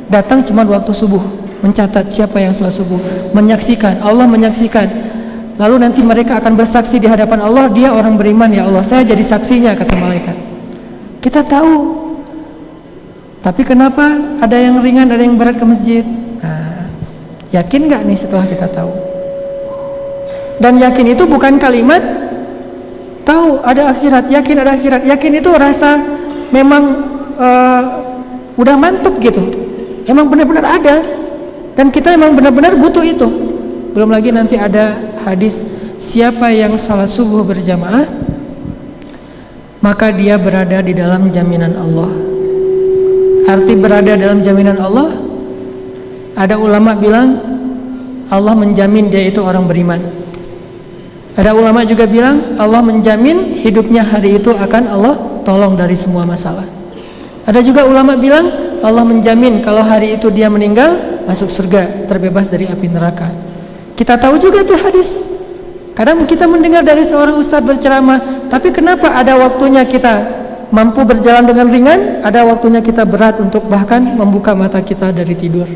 datang cuma waktu subuh, mencatat siapa yang sholat subuh, menyaksikan, Allah menyaksikan. Lalu nanti mereka akan bersaksi di hadapan Allah, dia orang beriman ya Allah, saya jadi saksinya, kata malaikat. Kita tahu. Tapi kenapa ada yang ringan, ada yang berat ke masjid? Nah, yakin gak nih setelah kita tahu? Dan yakin itu bukan kalimat tahu ada akhirat, yakin ada akhirat. Yakin itu rasa memang udah mantep gitu. Emang benar-benar ada. Dan kita emang benar-benar butuh itu. Belum lagi nanti ada hadis, siapa yang salat subuh berjamaah, maka dia berada di dalam jaminan Allah. Arti berada dalam jaminan Allah, ada ulama bilang Allah menjamin dia itu orang beriman. Ada ulama juga bilang Allah menjamin hidupnya hari itu akan Allah tolong dari semua masalah. Ada juga ulama bilang Allah menjamin kalau hari itu dia meninggal masuk surga, terbebas dari api neraka. Kita tahu juga tuh hadis. Kadang kita mendengar dari seorang ustadz berceramah, tapi kenapa ada waktunya kita mampu berjalan dengan ringan, ada waktunya kita berat untuk bahkan membuka mata kita dari tidur.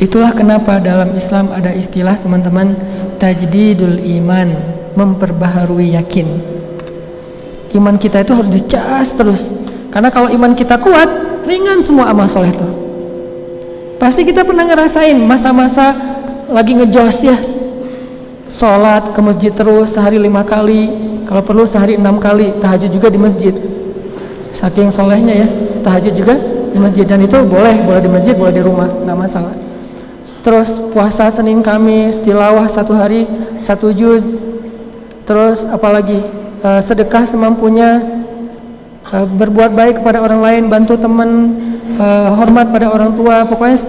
Itulah kenapa dalam Islam ada istilah, teman-teman, tajdidul iman, memperbaharui yakin. Iman kita itu harus dicas terus. Karena kalau iman kita kuat, ringan semua amal soleh itu. Pasti kita pernah ngerasain masa-masa lagi ngejos ya, sholat ke masjid terus sehari 5 kali, kalau perlu sehari 6 kali, tahajud juga di masjid. Saking solehnya ya, tahajud juga di masjid. Dan itu boleh di masjid, boleh di rumah, nggak masalah. Terus puasa Senin Kamis, tilawah 1 hari 1 juz. Terus apalagi sedekah semampunya, berbuat baik kepada orang lain, bantu teman, hormat pada orang tua. Pokoknya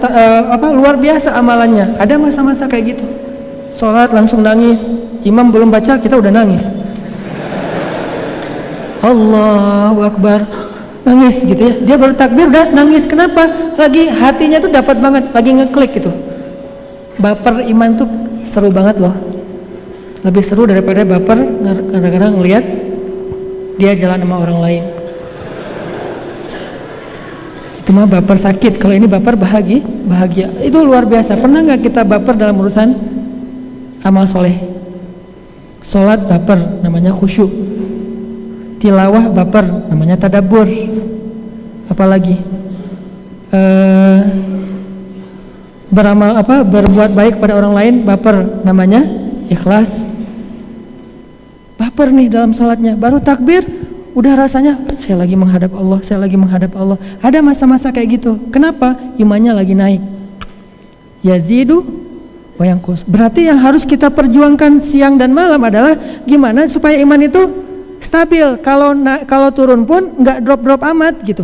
luar biasa amalannya. Ada masa-masa kayak gitu. Sholat langsung nangis, imam belum baca kita udah nangis. Allahu Akbar, nangis gitu ya. Dia baru takbir udah nangis. Kenapa? Lagi hatinya tuh dapat banget, lagi ngeklik gitu. Baper iman tuh seru banget loh. Lebih seru daripada baper gara-gara ngelihat dia jalan sama orang lain. Itu mah baper sakit. Kalau ini baper bahagia. Itu luar biasa. Pernah nggak kita baper dalam urusan amal soleh? Sholat baper, namanya khusyuk. Tilawah baper, namanya tadabbur. Apalagi berbuat baik pada orang lain baper, namanya ikhlas, baper nih dalam sholatnya, baru takbir udah rasanya saya lagi menghadap Allah, saya lagi menghadap Allah. Ada masa-masa kayak gitu. Kenapa? Imannya lagi naik. Yazidu wa yanqus. Berarti yang harus kita perjuangkan siang dan malam adalah gimana supaya iman itu stabil. Kalau turun pun nggak drop amat gitu.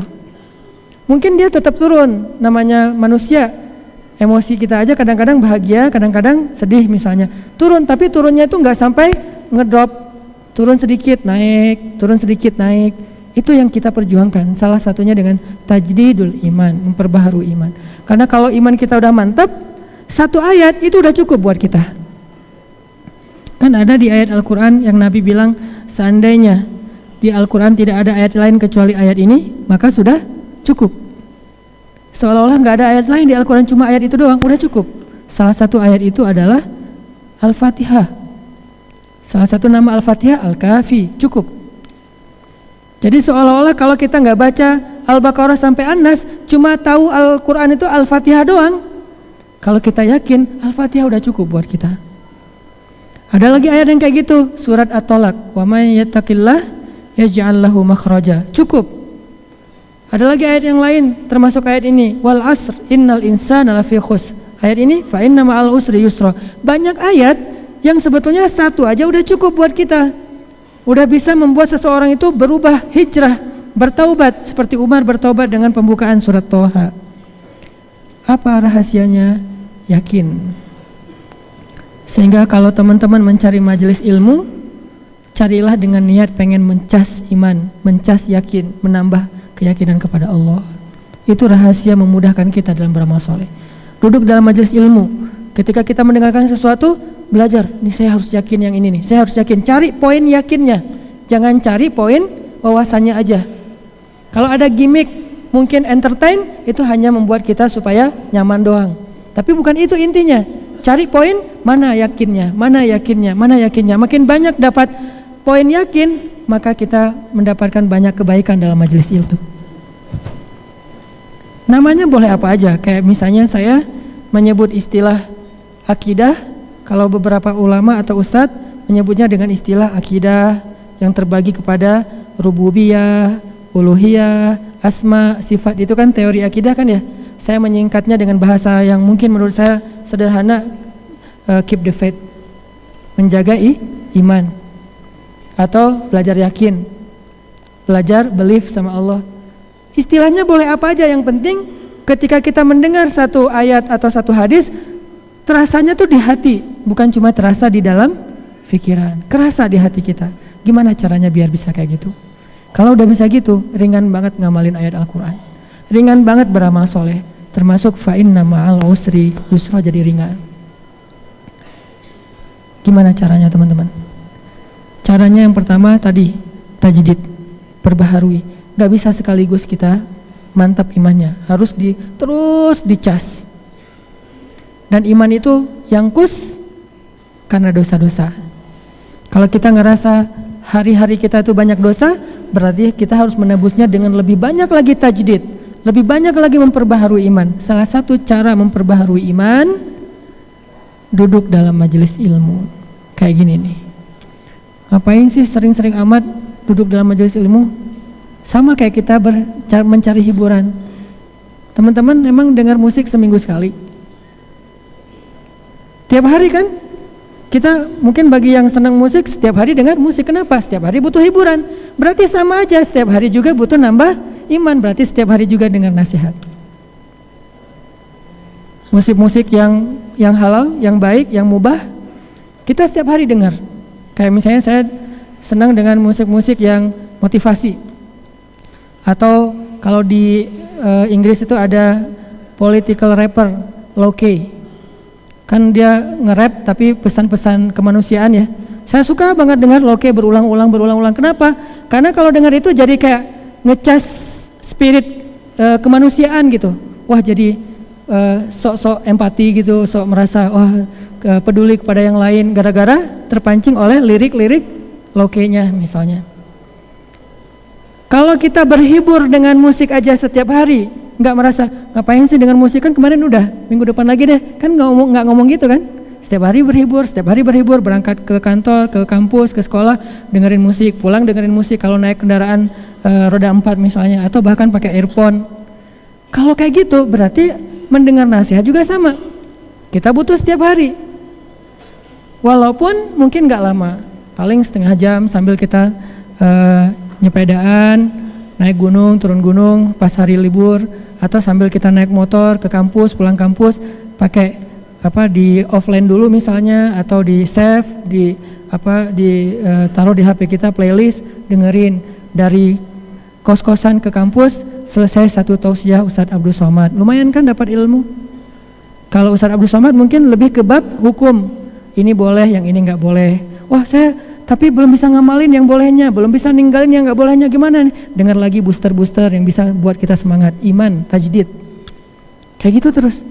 Mungkin dia tetap turun, namanya manusia. Emosi kita aja kadang-kadang bahagia, kadang-kadang sedih misalnya. Turun, tapi turunnya itu nggak sampai ngedrop. Turun sedikit naik, turun sedikit naik. Itu yang kita perjuangkan. Salah satunya dengan tajdidul iman, memperbaharui iman. Karena kalau iman kita udah mantap, satu ayat itu udah cukup buat kita. Kan ada di ayat Al-Quran yang Nabi bilang, seandainya di Al-Quran tidak ada ayat lain kecuali ayat ini, maka sudah cukup. Seolah-olah nggak ada ayat lain di Al-Quran, cuma ayat itu doang, udah cukup. Salah satu ayat itu adalah Al-Fatihah. Salah satu nama Al-Fatihah Al-Kafi, cukup. Jadi seolah-olah kalau kita nggak baca Al-Baqarah sampai An-Nas, cuma tahu Al-Quran itu Al-Fatihah doang. Kalau kita yakin Al-Fatihah udah cukup buat kita. Ada lagi ayat yang kayak gitu, surat At-Talaq, wa may yattaqillah yaj'al lahu makhraja, cukup. Ada lagi ayat yang lain termasuk ayat ini, wal asr innal insana lafi khusr. Ayat ini fa inna ma'al usri yusra. Banyak ayat yang sebetulnya satu aja udah cukup buat kita. Udah bisa membuat seseorang itu berubah, hijrah, bertaubat seperti Umar bertaubat dengan pembukaan surat Toha. Apa rahasianya? Yakin. Sehingga kalau teman-teman mencari majelis ilmu, carilah dengan niat pengen mencas iman, mencas yakin, menambah keyakinan kepada Allah. Itu rahasia memudahkan kita dalam beramal soleh. Duduk dalam majelis ilmu, ketika kita mendengarkan sesuatu, belajar, nih saya harus yakin yang ini nih, saya harus yakin, cari poin yakinnya, jangan cari poin wawasannya aja. Kalau ada gimmick, mungkin entertain, itu hanya membuat kita supaya nyaman doang. Tapi bukan itu intinya, cari poin mana yakinnya, mana yakinnya, mana yakinnya. Makin banyak dapat poin yakin, maka kita mendapatkan banyak kebaikan dalam majelis itu. Namanya boleh apa aja, kayak misalnya saya menyebut istilah akidah. Kalau beberapa ulama atau ustadz menyebutnya dengan istilah akidah yang terbagi kepada rububiyah, uluhiyah, asma, sifat. Itu kan teori akidah kan ya. Saya menyingkatnya dengan bahasa yang mungkin menurut saya sederhana, keep the faith, menjaga iman, atau belajar yakin, belajar belief sama Allah. Istilahnya boleh apa aja, yang penting ketika kita mendengar satu ayat atau satu hadis, terasanya tuh di hati, bukan cuma terasa di dalam pikiran, kerasa di hati kita. Gimana caranya biar bisa kayak gitu? Kalau udah bisa gitu, ringan banget ngamalin ayat Al-Quran, ringan banget beramal soleh, termasuk fa inna ma'al usri yusra, jadi ringan. Gimana caranya teman-teman? Caranya yang pertama tadi, tajdid, perbaharui. Gak bisa sekaligus kita mantap imannya, harus terus dicas. Dan iman itu yangkus karena dosa-dosa. Kalau kita ngerasa hari-hari kita itu banyak dosa, berarti kita harus menebusnya dengan lebih banyak lagi tajdid, lebih banyak lagi memperbaharui iman. Salah satu cara memperbaharui iman, duduk dalam majelis ilmu kayak gini nih. Ngapain sih sering-sering amat duduk dalam majelis ilmu? Sama kayak kita mencari hiburan. Teman-teman emang dengar musik seminggu sekali? Tiap hari kan? Kita mungkin bagi yang senang musik setiap hari dengar musik. Kenapa? Setiap hari butuh hiburan. Berarti sama aja, setiap hari juga butuh nambah iman. Berarti setiap hari juga dengar nasihat. Musik-musik yang halal, yang baik, yang mubah, kita setiap hari dengar. Kayak misalnya saya senang dengan musik-musik yang motivasi. Atau kalau di Inggris itu ada political rapper, Loke. Kan dia nge-rap tapi pesan-pesan kemanusiaan ya. Saya suka banget dengar Loke berulang-ulang. Kenapa? Karena kalau dengar itu jadi kayak ngecas spirit kemanusiaan gitu. Wah, jadi sok-sok empati gitu, sok merasa wah peduli kepada yang lain gara-gara terpancing oleh lirik-lirik Loke-nya misalnya. Kalau kita berhibur dengan musik aja setiap hari, nggak merasa ngapain sih dengan musik, kan kemarin udah, minggu depan lagi deh, kan nggak ngomong gitu kan? setiap hari berhibur, berangkat ke kantor, ke kampus, ke sekolah, dengerin musik, pulang dengerin musik kalau naik kendaraan roda 4 misalnya, atau bahkan pakai earphone. Kalau kayak gitu berarti mendengar nasihat juga sama. Kita butuh setiap hari. Walaupun mungkin gak lama, paling setengah jam sambil kita nyepedaan, naik gunung, turun gunung pas hari libur, atau sambil kita naik motor ke kampus, pulang kampus, pakai di offline dulu misalnya, atau di save, taruh di HP kita playlist, dengerin dari kos-kosan ke kampus, selesai satu tausiah Ustadz Abdul Somad. Lumayan kan dapat ilmu. Kalau Ustadz Abdul Somad mungkin lebih ke bab hukum, ini boleh, yang ini nggak boleh. Wah saya tapi belum bisa ngamalin yang bolehnya, belum bisa ninggalin yang nggak bolehnya, gimana nih? Dengar lagi booster-booster yang bisa buat kita semangat, iman, tajdid. Kayak gitu terus.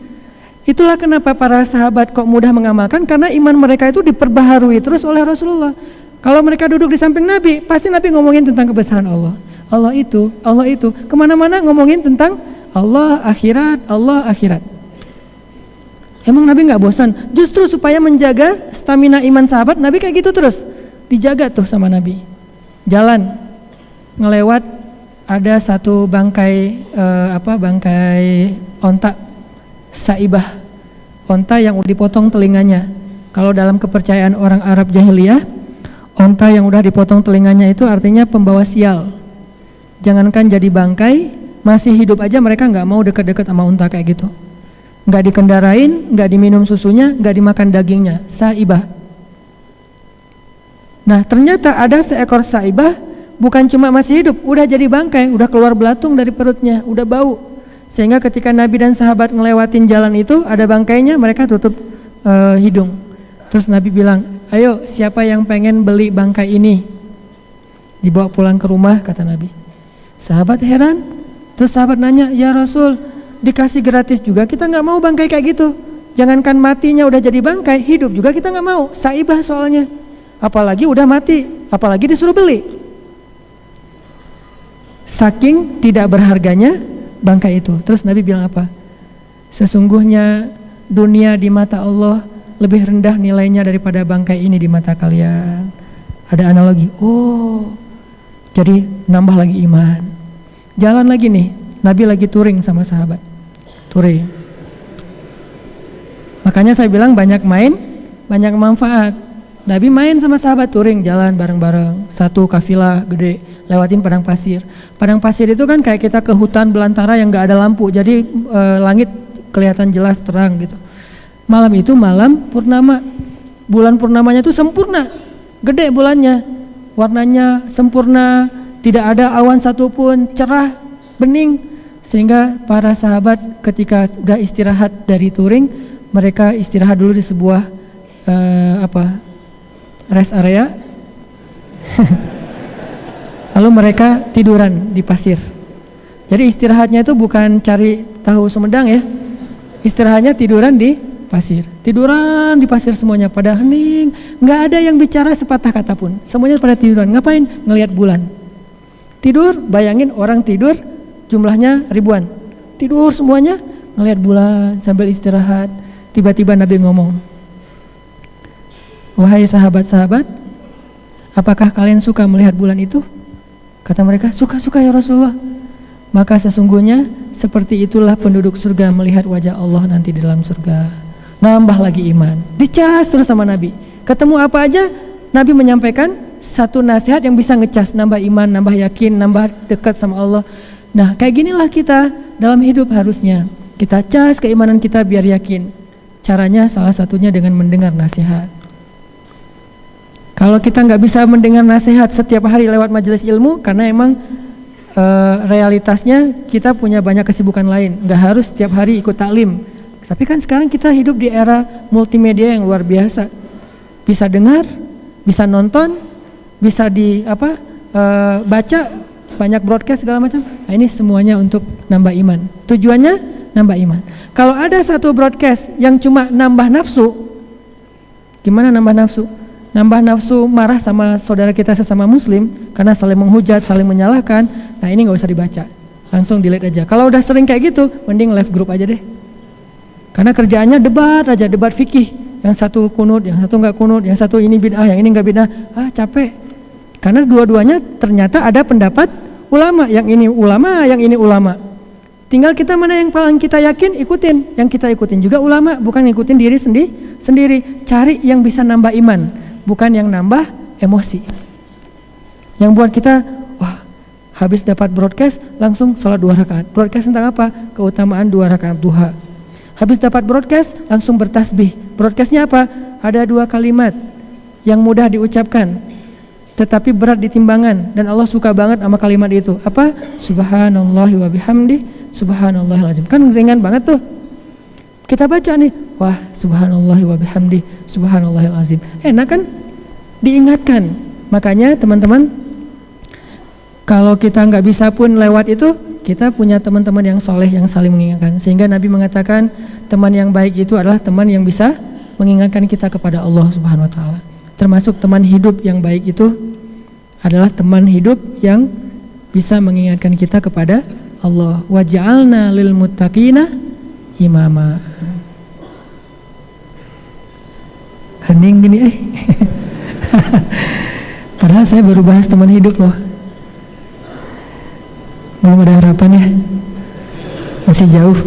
Itulah kenapa para sahabat kok mudah mengamalkan, karena iman mereka itu diperbaharui terus oleh Rasulullah. Kalau mereka duduk di samping Nabi, pasti Nabi ngomongin tentang kebesaran Allah. Allah itu, kemana-mana ngomongin tentang Allah, akhirat. Emang Nabi nggak bosan? Justru supaya menjaga stamina iman sahabat, Nabi kayak gitu terus, dijaga tuh sama Nabi. Jalan, ngelewat ada satu bangkai onta saibah, onta yang udah dipotong telinganya. Kalau dalam kepercayaan orang Arab jahiliyah, onta yang udah dipotong telinganya itu artinya pembawa sial. Jangankan jadi bangkai, masih hidup aja mereka nggak mau deket-deket sama onta kayak gitu. Nggak dikendarain, nggak diminum susunya, nggak dimakan dagingnya, saibah. Nah ternyata ada seekor saibah, bukan cuma masih hidup, udah jadi bangkai, udah keluar belatung dari perutnya, udah bau. Sehingga ketika Nabi dan sahabat ngelewatin jalan itu, ada bangkainya, mereka tutup hidung. Terus Nabi bilang, ayo siapa yang pengen beli bangkai ini? Dibawa pulang ke rumah, kata Nabi. Sahabat heran, terus sahabat nanya, ya Rasul, dikasih gratis juga kita nggak mau bangkai kayak gitu. Jangankan matinya udah jadi bangkai, hidup juga kita nggak mau, saibah soalnya. Apalagi udah mati, apalagi disuruh beli. Saking tidak berharganya bangkai itu. Terus Nabi bilang apa? Sesungguhnya dunia di mata Allah lebih rendah nilainya daripada bangkai ini di mata kalian. Ada analogi. Oh, jadi nambah lagi iman. Jalan lagi nih, Nabi lagi touring sama sahabat. Touring. Makanya saya bilang banyak main, banyak manfaat. Nabi main sama sahabat touring, jalan bareng-bareng. Satu kafilah gede, lewatin padang pasir. Padang pasir itu kan kayak kita ke hutan belantara yang gak ada lampu, jadi langit kelihatan jelas terang gitu. Malam itu malam purnama, bulan purnamanya itu sempurna, gede bulannya, warnanya sempurna, tidak ada awan satupun, cerah, bening. Sehingga para sahabat ketika sudah istirahat dari touring, mereka istirahat dulu di sebuah rest area. Lalu mereka tiduran di pasir. Jadi istirahatnya itu bukan cari tahu Sumedang ya. Istirahatnya tiduran di pasir. Tiduran di pasir semuanya pada hening, nggak ada yang bicara sepatah kata pun. Semuanya pada tiduran. Ngapain? Ngelihat bulan. Tidur, bayangin orang tidur jumlahnya ribuan. Tidur semuanya ngelihat bulan sambil istirahat. Tiba-tiba Nabi ngomong, wahai sahabat-sahabat, apakah kalian suka melihat bulan itu? Kata mereka, suka-suka ya Rasulullah. Maka sesungguhnya seperti itulah penduduk surga melihat wajah Allah nanti di dalam surga. Nambah lagi iman. Dicas terus sama Nabi. Ketemu apa aja, Nabi menyampaikan satu nasihat yang bisa ngecas, nambah iman, nambah yakin, nambah dekat sama Allah. Nah kayak ginilah kita dalam hidup harusnya. Kita cas keimanan kita biar yakin. Caranya salah satunya dengan mendengar nasihat. Kalau kita nggak bisa mendengar nasihat setiap hari lewat majelis ilmu, karena emang realitasnya kita punya banyak kesibukan lain, nggak harus setiap hari ikut taklim. Tapi kan sekarang kita hidup di era multimedia yang luar biasa, bisa dengar, bisa nonton, bisa baca, banyak broadcast segala macam. Nah, ini semuanya untuk nambah iman. Tujuannya nambah iman. Kalau ada satu broadcast yang cuma nambah nafsu, gimana nambah nafsu? Nambah nafsu marah sama saudara kita sesama muslim karena saling menghujat, saling menyalahkan. Nah ini nggak usah dibaca, langsung delete aja. Kalau udah sering kayak gitu, mending left group aja deh. Karena kerjaannya debat aja, debat fikih. yang satu kunut, yang satu nggak kunut, yang satu ini bid'ah, yang ini nggak bid'ah. Capek. Karena dua-duanya ternyata ada pendapat ulama, yang ini ulama, yang ini ulama. Tinggal kita mana yang paling kita yakin, ikutin. Yang kita ikutin juga ulama, bukan ngikutin diri sendiri. Cari yang bisa nambah iman, bukan yang nambah emosi. Yang buat kita, wah, habis dapat broadcast langsung sholat 2 rakaat. Broadcast tentang apa? Keutamaan 2 rakaat duha. Habis dapat broadcast langsung bertasbih. Broadcastnya apa? Ada 2 kalimat yang mudah diucapkan tetapi berat di timbangan, dan Allah suka banget sama kalimat itu. Apa? Subhanallahi wa bihamdi, subhanallahil azim. Kan ringan banget tuh. Kita baca nih, wah, subhanallahi wa bihamdi, subhanallahil azim. Enak kan? Diingatkan. Makanya teman-teman, kalau kita nggak bisa pun lewat itu, kita punya teman-teman yang soleh yang saling mengingatkan. Sehingga Nabi mengatakan teman yang baik itu adalah teman yang bisa mengingatkan kita kepada Allah Subhanahu Wa Taala. Termasuk teman hidup yang baik itu adalah teman hidup yang bisa mengingatkan kita kepada Allah. Wa ja'alna lil muttaqina imama. Hening gini Padahal saya baru bahas teman hidup loh. Belum ada harapan ya? Masih jauh.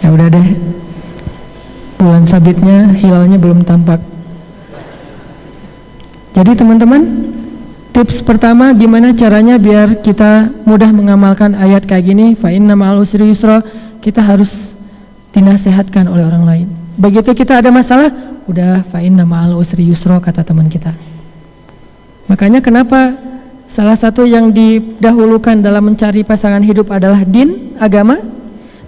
Ya udah deh. Bulan sabitnya, hilalnya belum tampak. Jadi teman-teman, tips pertama gimana caranya biar kita mudah mengamalkan ayat kayak gini, fa inna ma'al usri yusra, kita harus dinasehatkan oleh orang lain. Begitu kita ada masalah, udah fa inna ma'al usri yusra kata teman kita. Makanya kenapa salah satu yang didahulukan dalam mencari pasangan hidup adalah din, agama.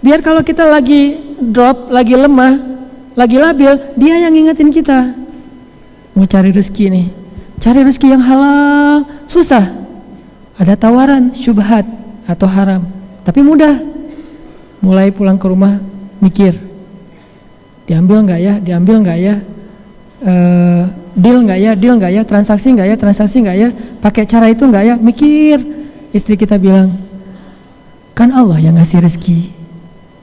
Biar kalau kita lagi drop, lagi lemah, lagi labil, dia yang ngingetin kita. Mau cari rezeki nih, cari rezeki yang halal, susah. Ada tawaran, syubhat atau haram, tapi mudah. Mulai pulang ke rumah, mikir, diambil nggak ya, diambil nggak ya, deal nggak ya, transaksi nggak ya, pakai cara itu nggak ya, mikir. Istri kita bilang, kan Allah yang ngasih rezeki.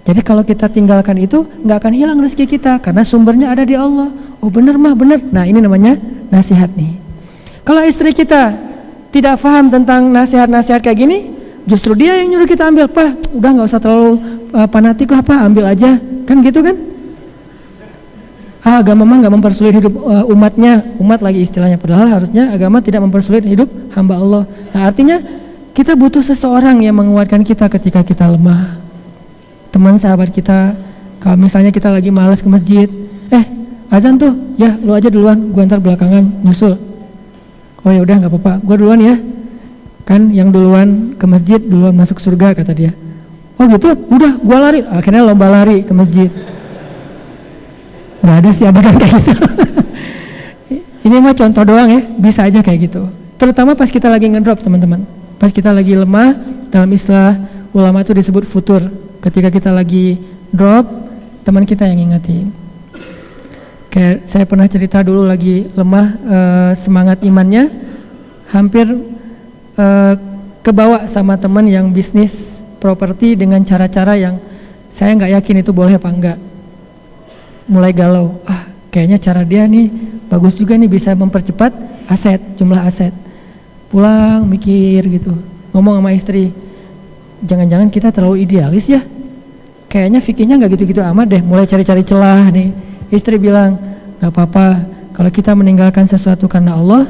Jadi kalau kita tinggalkan itu, nggak akan hilang rezeki kita, karena sumbernya ada di Allah. Oh bener mah, bener. Nah ini namanya nasihat nih. Kalau istri kita tidak paham tentang nasihat-nasihat kayak gini, justru dia yang nyuruh kita ambil. Pak, udah nggak usah terlalu fanatik lah Pak, ambil aja. Kan gitu kan? Agama mah nggak mempersulit hidup umatnya, umat lagi istilahnya. Padahal harusnya agama tidak mempersulit hidup hamba Allah. Nah artinya kita butuh seseorang yang menguatkan kita ketika kita lemah. Teman sahabat kita, kalau misalnya kita lagi malas ke masjid, azan tuh, ya lu aja duluan, gua ntar belakangan nyusul. Oh ya udah nggak apa-apa, gua duluan ya. Kan yang duluan ke masjid duluan masuk surga kata dia. Oh gitu, udah gua lari. Akhirnya lomba lari ke masjid. Nggak ada sih adegan kayak gitu. Ini mah contoh doang ya, bisa aja kayak gitu. Terutama pas kita lagi ngedrop teman-teman. Pas kita lagi lemah, dalam istilah ulama itu disebut futur. Ketika kita lagi drop, teman kita yang ngingetin. Kayak saya pernah cerita dulu lagi lemah, semangat imannya hampir kebawa sama teman yang bisnis properti dengan cara-cara yang saya nggak yakin itu boleh apa enggak. Mulai galau, kayaknya cara dia nih bagus juga nih, bisa mempercepat aset, jumlah aset. Pulang mikir gitu, ngomong sama istri, jangan-jangan kita terlalu idealis ya, kayaknya fikihnya nggak gitu-gitu amat deh. Mulai cari-cari celah nih. Istri bilang, nggak apa-apa kalau kita meninggalkan sesuatu karena Allah,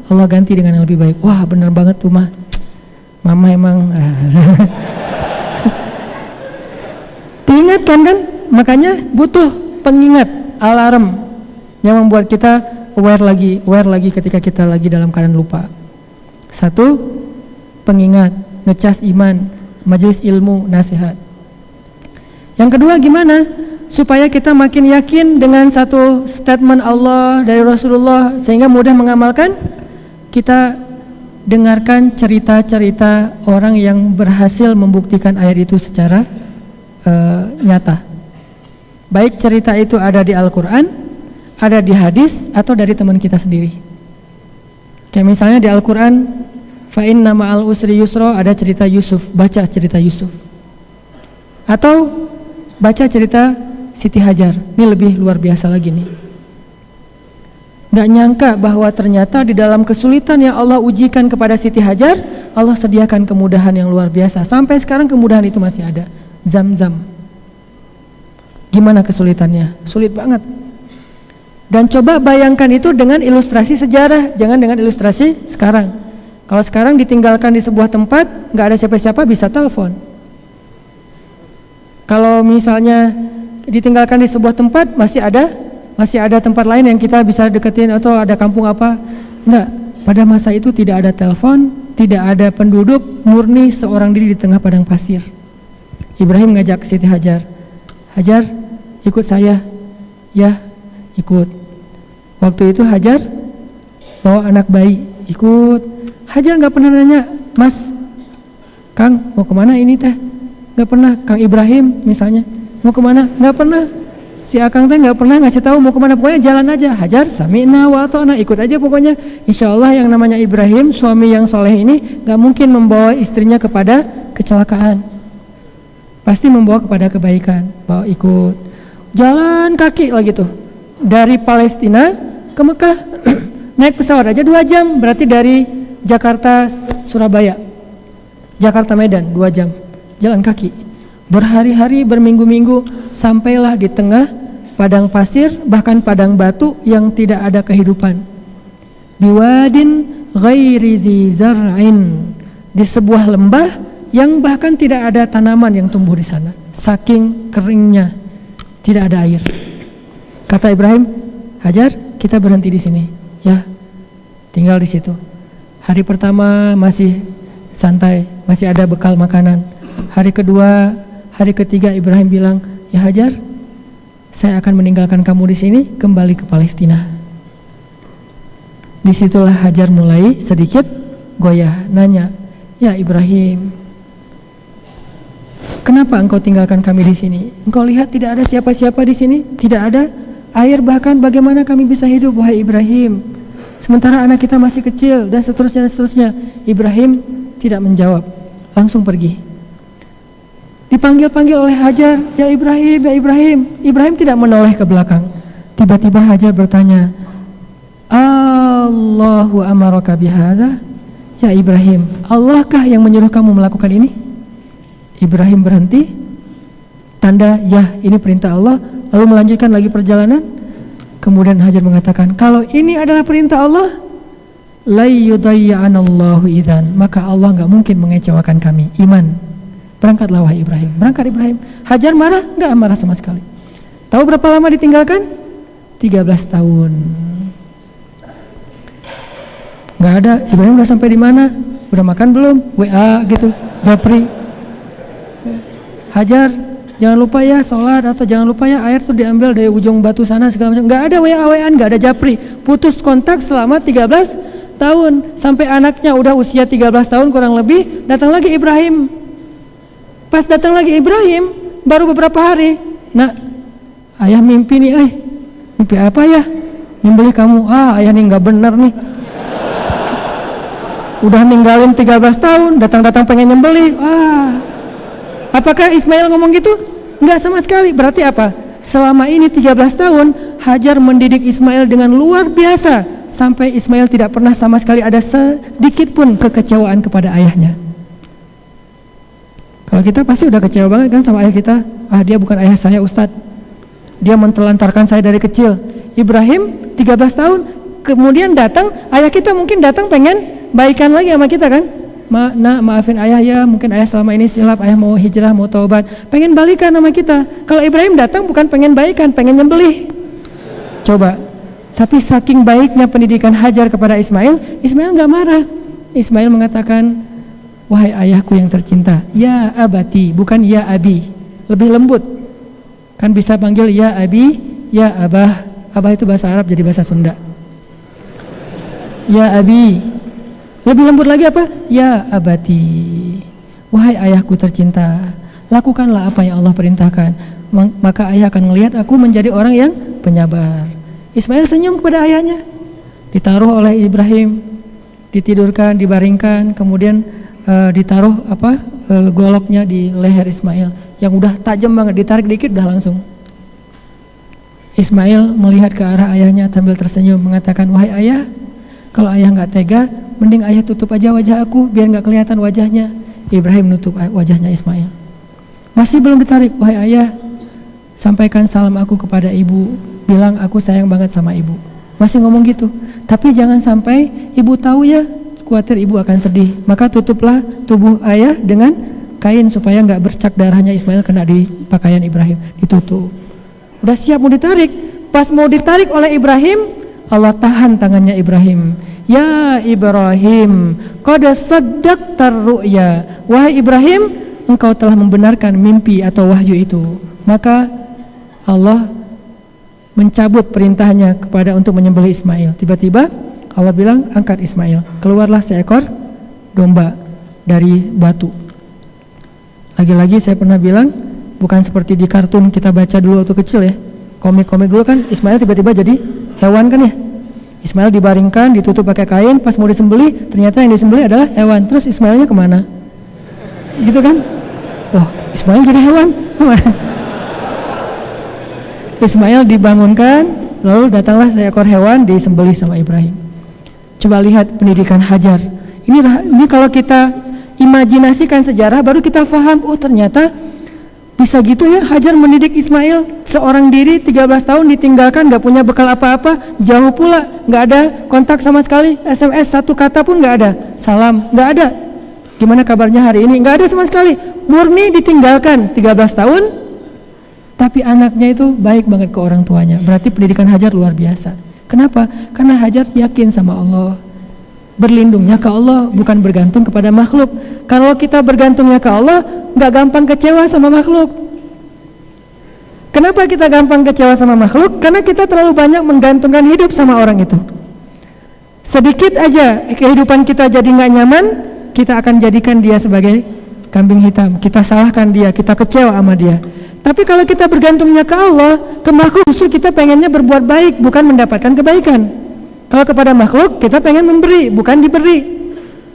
Allah ganti dengan yang lebih baik. Wah bener banget tuh mah, mama emang diingatkan kan. Makanya butuh pengingat, alarm yang membuat kita aware lagi ketika kita lagi dalam keadaan lupa. Satu, pengingat, ngecas iman, majelis ilmu, nasihat. Yang kedua gimana? Supaya kita makin yakin dengan satu statement Allah dari Rasulullah sehingga mudah mengamalkan, kita dengarkan cerita-cerita orang yang berhasil membuktikan ayat itu secara nyata. Baik cerita itu ada di Al-Quran, ada di hadis, atau dari teman kita sendiri. Kayak misalnya di Al-Quran, fa inna ma'al usri yusra, ada cerita Yusuf, baca cerita Yusuf. Atau baca cerita Siti Hajar, ini lebih luar biasa lagi nih. Gak nyangka bahwa ternyata di dalam kesulitan yang Allah ujikan kepada Siti Hajar, Allah sediakan kemudahan yang luar biasa. Sampai sekarang kemudahan itu masih ada. Zam-zam. Gimana kesulitannya? Sulit banget. Dan coba bayangkan itu dengan ilustrasi sejarah, jangan dengan ilustrasi sekarang. Kalau sekarang ditinggalkan di sebuah tempat, gak ada siapa-siapa, bisa telepon. Kalau misalnya ditinggalkan di sebuah tempat, masih ada tempat lain yang kita bisa deketin, atau ada kampung apa. Enggak, pada masa itu tidak ada telepon, tidak ada penduduk, murni seorang diri di tengah padang pasir. Ibrahim ngajak Siti Hajar, Hajar ikut saya. Ya, ikut. Waktu itu Hajar bawa anak bayi, ikut. Hajar gak pernah nanya, Mas, Kang mau kemana ini teh? Gak pernah. Kang Ibrahim misalnya, mau kemana? Gak pernah. Si Akang teh gak pernah ngasih tahu mau kemana, pokoknya jalan aja. Hajar sami'na wa ata'na, ikut aja pokoknya. Insya Allah yang namanya Ibrahim, suami yang soleh ini gak mungkin membawa istrinya kepada kecelakaan, pasti membawa kepada kebaikan. Bawa ikut, jalan kaki lagi tuh dari Palestina ke Mekah. Naik pesawat aja 2 jam, berarti dari Jakarta Surabaya, Jakarta Medan 2 jam jalan kaki. Berhari-hari, berminggu-minggu, sampailah di tengah padang pasir, bahkan padang batu yang tidak ada kehidupan. Biwadin ghairi dzi zar'in, di sebuah lembah yang bahkan tidak ada tanaman yang tumbuh di sana, saking keringnya, tidak ada air. Kata Ibrahim, Hajar, kita berhenti di sini, ya, tinggal di situ. Hari pertama masih santai, masih ada bekal makanan. Hari kedua, hari ketiga Ibrahim bilang, ya Hajar, saya akan meninggalkan kamu di sini, kembali ke Palestina. Disitulah Hajar mulai sedikit goyah, nanya, ya Ibrahim, kenapa engkau tinggalkan kami di sini? Engkau lihat tidak ada siapa-siapa di sini, tidak ada air, bahkan bagaimana kami bisa hidup, wahai Ibrahim? Sementara anak kita masih kecil, dan seterusnya dan seterusnya. Ibrahim tidak menjawab, langsung pergi. Dipanggil-panggil oleh Hajar, ya Ibrahim, ya Ibrahim. Ibrahim tidak menoleh ke belakang. Tiba-tiba Hajar bertanya, Allahu amaraka bihadza? Ya Ibrahim, Allahkah yang menyuruh kamu melakukan ini? Ibrahim berhenti, tanda ya ini perintah Allah, lalu melanjutkan lagi perjalanan. Kemudian Hajar mengatakan, kalau ini adalah perintah Allah, la yudayya'anallahu idzan, maka Allah enggak mungkin mengecewakan kami. Iman. Berangkatlah wahai Ibrahim. Berangkat Ibrahim. Hajar marah? Enggak marah sama sekali. Tahu berapa lama ditinggalkan? 13 tahun. Enggak ada. Ibrahim udah sampai di mana? Udah makan belum? WA gitu, japri. Hajar, jangan lupa ya sholat, atau jangan lupa ya air tuh diambil dari ujung batu sana segala macam. Enggak ada WA-WAan, enggak ada japri. Putus kontak selama 13 tahun. Sampai anaknya udah usia 13 tahun kurang lebih, datang lagi Ibrahim. Pas datang lagi Ibrahim, baru beberapa hari, nak, ayah mimpi nih, mimpi apa ya? Nyembelih kamu. Ayah nih nggak benar nih. Udah ninggalin 13 tahun, datang-datang pengen nyembelih. Apakah Ismail ngomong gitu? Enggak sama sekali. Berarti apa? Selama ini 13 tahun Hajar mendidik Ismail dengan luar biasa, sampai Ismail tidak pernah sama sekali ada sedikit pun kekecewaan kepada ayahnya. Kalau kita pasti udah kecewa banget kan sama ayah kita. Dia bukan ayah saya Ustadz, dia mentelantarkan saya dari kecil. Ibrahim 13 tahun kemudian datang, ayah kita mungkin datang pengen baikan lagi sama kita kan. Maafin ayah ya, mungkin ayah selama ini silap, ayah mau hijrah, mau taubat, pengen balikan sama kita. Kalau Ibrahim datang bukan pengen baikan, pengen nyembelih. Coba. Tapi saking baiknya pendidikan Hajar kepada Ismail, Ismail gak marah. Ismail mengatakan, wahai ayahku yang tercinta, ya abati, bukan ya abi, lebih lembut. Kan bisa panggil ya abi, ya abah. Abah itu bahasa Arab, jadi bahasa Sunda. Ya abi, lebih lembut lagi apa? Ya abati, wahai ayahku tercinta, lakukanlah apa yang Allah perintahkan, maka ayah akan melihat aku menjadi orang yang penyabar. Ismail senyum kepada ayahnya. Ditaruh oleh Ibrahim, ditidurkan, dibaringkan, kemudian ditaruh goloknya di leher Ismail yang udah tajam banget, ditarik dikit udah langsung. Ismail melihat ke arah ayahnya sambil tersenyum mengatakan, wahai ayah, kalau ayah nggak tega, mending ayah tutup aja wajah aku biar nggak kelihatan wajahnya. Ibrahim nutup wajahnya Ismail. Masih belum ditarik, wahai ayah, sampaikan salam aku kepada ibu, bilang aku sayang banget sama ibu. Masih ngomong gitu, tapi jangan sampai ibu tahu ya, khawatir ibu akan sedih. Maka tutuplah tubuh ayah dengan kain supaya nggak bercak darahnya Ismail kena di pakaian Ibrahim. Ditutup. Udah siap mau ditarik. Pas mau ditarik oleh Ibrahim, Allah tahan tangannya Ibrahim. Ya Ibrahim, qad saddaqtar ru'ya. Wahai Ibrahim, engkau telah membenarkan mimpi atau wahyu itu. Maka Allah mencabut perintahnya kepada untuk menyembelih Ismail. Tiba-tiba Allah bilang, angkat Ismail. Keluarlah seekor domba dari batu. Lagi-lagi saya pernah bilang, bukan seperti di kartun kita baca dulu waktu kecil ya. Komik-komik dulu kan Ismail tiba-tiba jadi hewan kan ya. Ismail dibaringkan, ditutup pakai kain, pas mau disembelih ternyata yang disembelih adalah hewan. Terus Ismailnya kemana? Gitu kan? Wah, Ismail jadi hewan. Ismail dibangunkan, lalu datanglah seekor hewan disembelih sama Ibrahim. Coba lihat pendidikan Hajar. Ini kalau kita imajinasikan sejarah baru kita paham, oh ternyata bisa gitu ya Hajar mendidik Ismail, seorang diri 13 tahun ditinggalkan, gak punya bekal apa-apa, jauh pula, gak ada kontak sama sekali, SMS satu kata pun gak ada, salam gak ada, gimana kabarnya hari ini, gak ada sama sekali, murni ditinggalkan 13 tahun, tapi anaknya itu baik banget ke orang tuanya. Berarti pendidikan Hajar luar biasa. Kenapa? Karena Hajar yakin sama Allah, berlindungnya ke Allah, bukan bergantung kepada makhluk. Kalau kita bergantungnya ke Allah, nggak gampang kecewa sama makhluk. Kenapa kita gampang kecewa sama makhluk? Karena kita terlalu banyak menggantungkan hidup sama orang itu. Sedikit aja kehidupan kita jadi nggak nyaman, kita akan jadikan dia sebagai kambing hitam. Kita salahkan dia, kita kecewa sama dia. Tapi kalau kita bergantungnya ke Allah, ke makhluk justru kita pengennya berbuat baik, bukan mendapatkan kebaikan. Kalau kepada makhluk kita pengen memberi, bukan diberi.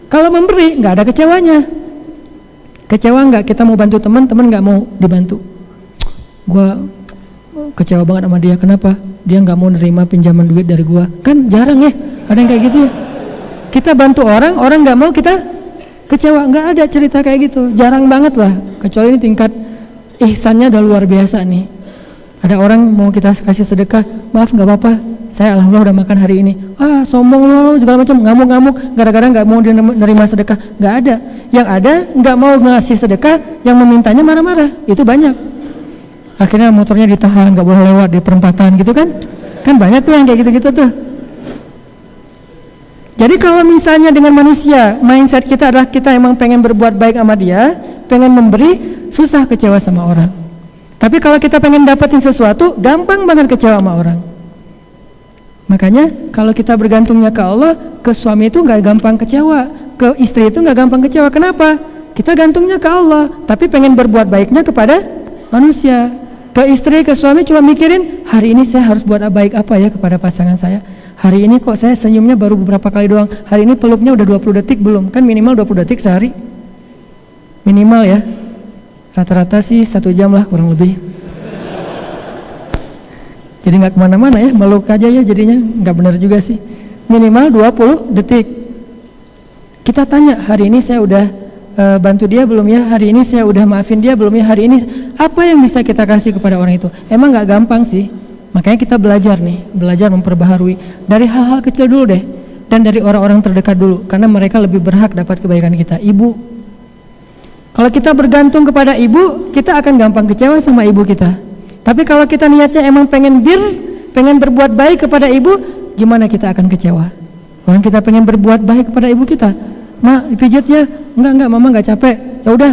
Kalau memberi nggak ada kecewanya. Kecewa nggak kita mau bantu teman nggak mau dibantu. Gua kecewa banget sama dia. Kenapa? Dia nggak mau nerima pinjaman duit dari gua. Kan jarang ya ada yang kayak gitu ya. Kita bantu orang nggak mau, kita kecewa. Nggak ada cerita kayak gitu, jarang banget lah. Kecuali ini tingkat ihsannya udah luar biasa nih. Ada orang mau kita kasih sedekah, maaf nggak apa-apa, saya alhamdulillah udah makan hari ini. Ah sombong loh segala macam, ngamuk-ngamuk gara-gara nggak mau menerima sedekah. Nggak ada. Yang ada nggak mau ngasih sedekah, yang memintanya marah-marah. Itu banyak. Akhirnya motornya ditahan, nggak boleh lewat di perempatan gitu kan? Kan banyak tuh yang kayak gitu-gitu tuh. Jadi kalau misalnya dengan manusia, mindset kita adalah kita emang pengen berbuat baik sama dia, pengen memberi, susah kecewa sama orang. Tapi kalau kita pengen dapetin sesuatu, gampang banget kecewa sama orang. Makanya kalau kita bergantungnya ke Allah, ke suami itu nggak gampang kecewa, ke istri itu nggak gampang kecewa. Kenapa? Kita gantungnya ke Allah, tapi pengen berbuat baiknya kepada manusia. Ke istri, ke suami cuma mikirin, hari ini saya harus buat baik apa ya kepada pasangan saya. Hari ini kok saya senyumnya baru beberapa kali doang, hari ini peluknya udah 20 detik belum? Kan minimal 20 detik sehari. Minimal ya. Rata-rata sih 1 jam lah kurang lebih. Jadi nggak kemana-mana ya, meluk aja ya jadinya, nggak benar juga sih. Minimal 20 detik. Kita tanya, hari ini saya udah bantu dia belum ya? Hari ini saya udah maafin dia belum ya? Hari ini apa yang bisa kita kasih kepada orang itu? Emang nggak gampang sih. Makanya kita belajar nih, belajar memperbaharui dari hal-hal kecil dulu deh, dan dari orang-orang terdekat dulu, karena mereka lebih berhak dapat kebaikan kita. Ibu, kalau kita bergantung kepada ibu, kita akan gampang kecewa sama ibu kita. Tapi kalau kita niatnya emang pengen pengen berbuat baik kepada ibu, gimana kita akan kecewa? Orang kita pengen berbuat baik kepada ibu kita, "Ma, dipijit ya?" Enggak, mama nggak capek. Ya udah,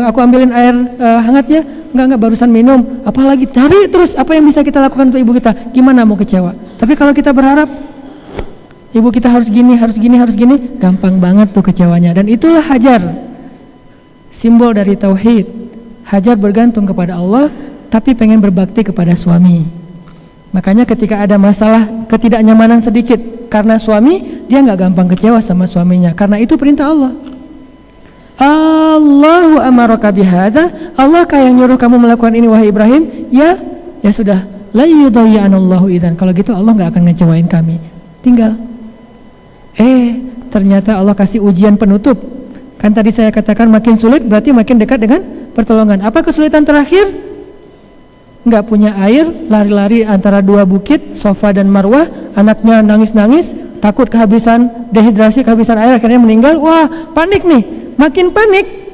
aku ambilin air hangat ya. Enggak, barusan minum. Apalagi cari terus apa yang bisa kita lakukan untuk ibu kita. Gimana mau kecewa? Tapi kalau kita berharap ibu kita harus gini, gampang banget tuh kecewanya. Dan itulah Hajar, simbol dari tauhid. Hajar bergantung kepada Allah, tapi pengen berbakti kepada suami. Makanya ketika ada masalah ketidaknyamanan sedikit karena suami, dia nggak gampang kecewa sama suaminya, karena itu perintah Allah. Allahu amaraka bihadza, Allah yang nyuruh kamu melakukan ini wahai Ibrahim. Ya sudah, la yudayyi'anallahu idzan. Kalau gitu Allah nggak akan ngecewain kami. Tinggal ternyata Allah kasih ujian penutup. Kan tadi saya katakan makin sulit berarti makin dekat dengan pertolongan. Apa kesulitan terakhir? Nggak punya air, lari-lari antara dua bukit, Safa dan Marwah, anaknya nangis-nangis, takut kehabisan, dehidrasi, kehabisan air, akhirnya meninggal. Wah, panik nih, makin panik.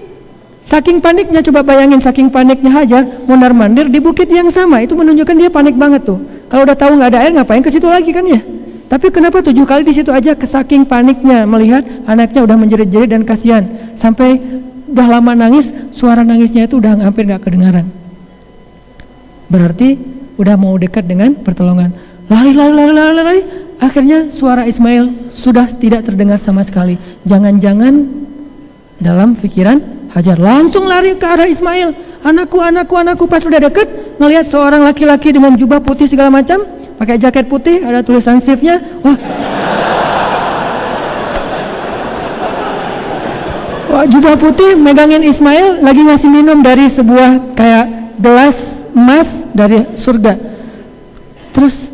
Saking paniknya, coba bayangin saking paniknya Hajar mondar-mandir di bukit yang sama, itu menunjukkan dia panik banget tuh. Kalau udah tahu nggak ada air, ngapain ke situ lagi kan ya? Tapi kenapa 7 kali di situ aja, saking paniknya melihat anaknya udah menjerit-jerit dan kasihan, sampai udah lama nangis, suara nangisnya itu udah hampir nggak kedengaran. Berarti udah mau dekat dengan pertolongan. Lari, akhirnya suara Ismail sudah tidak terdengar sama sekali. Jangan-jangan dalam pikiran Hajar langsung lari ke arah Ismail. Anakku. Pas sudah dekat, ngelihat seorang laki-laki dengan jubah putih segala macam, pakai jaket putih, ada tulisan shift-nya. Wah, jubah putih megangin Ismail, lagi ngasih minum dari sebuah kayak gelas emas dari surga. Terus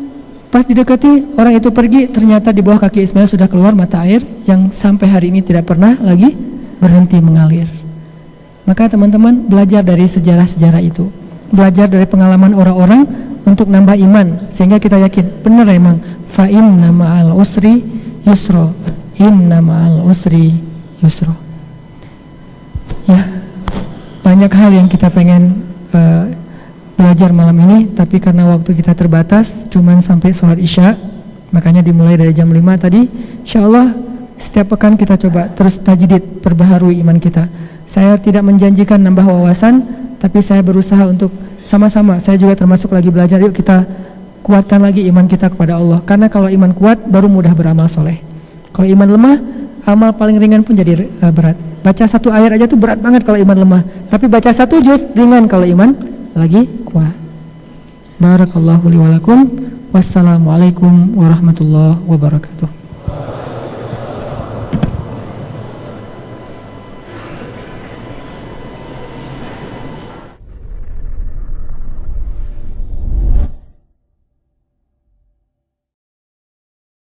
pas didekati, orang itu pergi, ternyata di bawah kaki Ismail sudah keluar mata air yang sampai hari ini tidak pernah lagi berhenti mengalir. Maka teman-teman belajar dari sejarah-sejarah itu, belajar dari pengalaman orang-orang untuk nambah iman, sehingga kita yakin benar emang fa inna ma'al usri yusra, inna ma'al usri yusra. Ya, banyak hal yang kita pengen belajar malam ini, tapi karena waktu kita terbatas, cuman sampai sholat isya, makanya dimulai dari jam 5 tadi. Insya Allah setiap pekan kita coba terus tajdid, perbaharui iman kita. Saya tidak menjanjikan nambah wawasan, tapi saya berusaha untuk sama-sama, saya juga termasuk lagi belajar, yuk kita kuatkan lagi iman kita kepada Allah. Karena kalau iman kuat, baru mudah beramal soleh. Kalau iman lemah, amal paling ringan pun jadi berat. Baca 1 ayat aja tuh berat banget kalau iman lemah, tapi baca 1 juz ringan kalau iman lagi kuat. Barakallahu li wa lakum. Wassalamualaikum warahmatullahi wabarakatuh.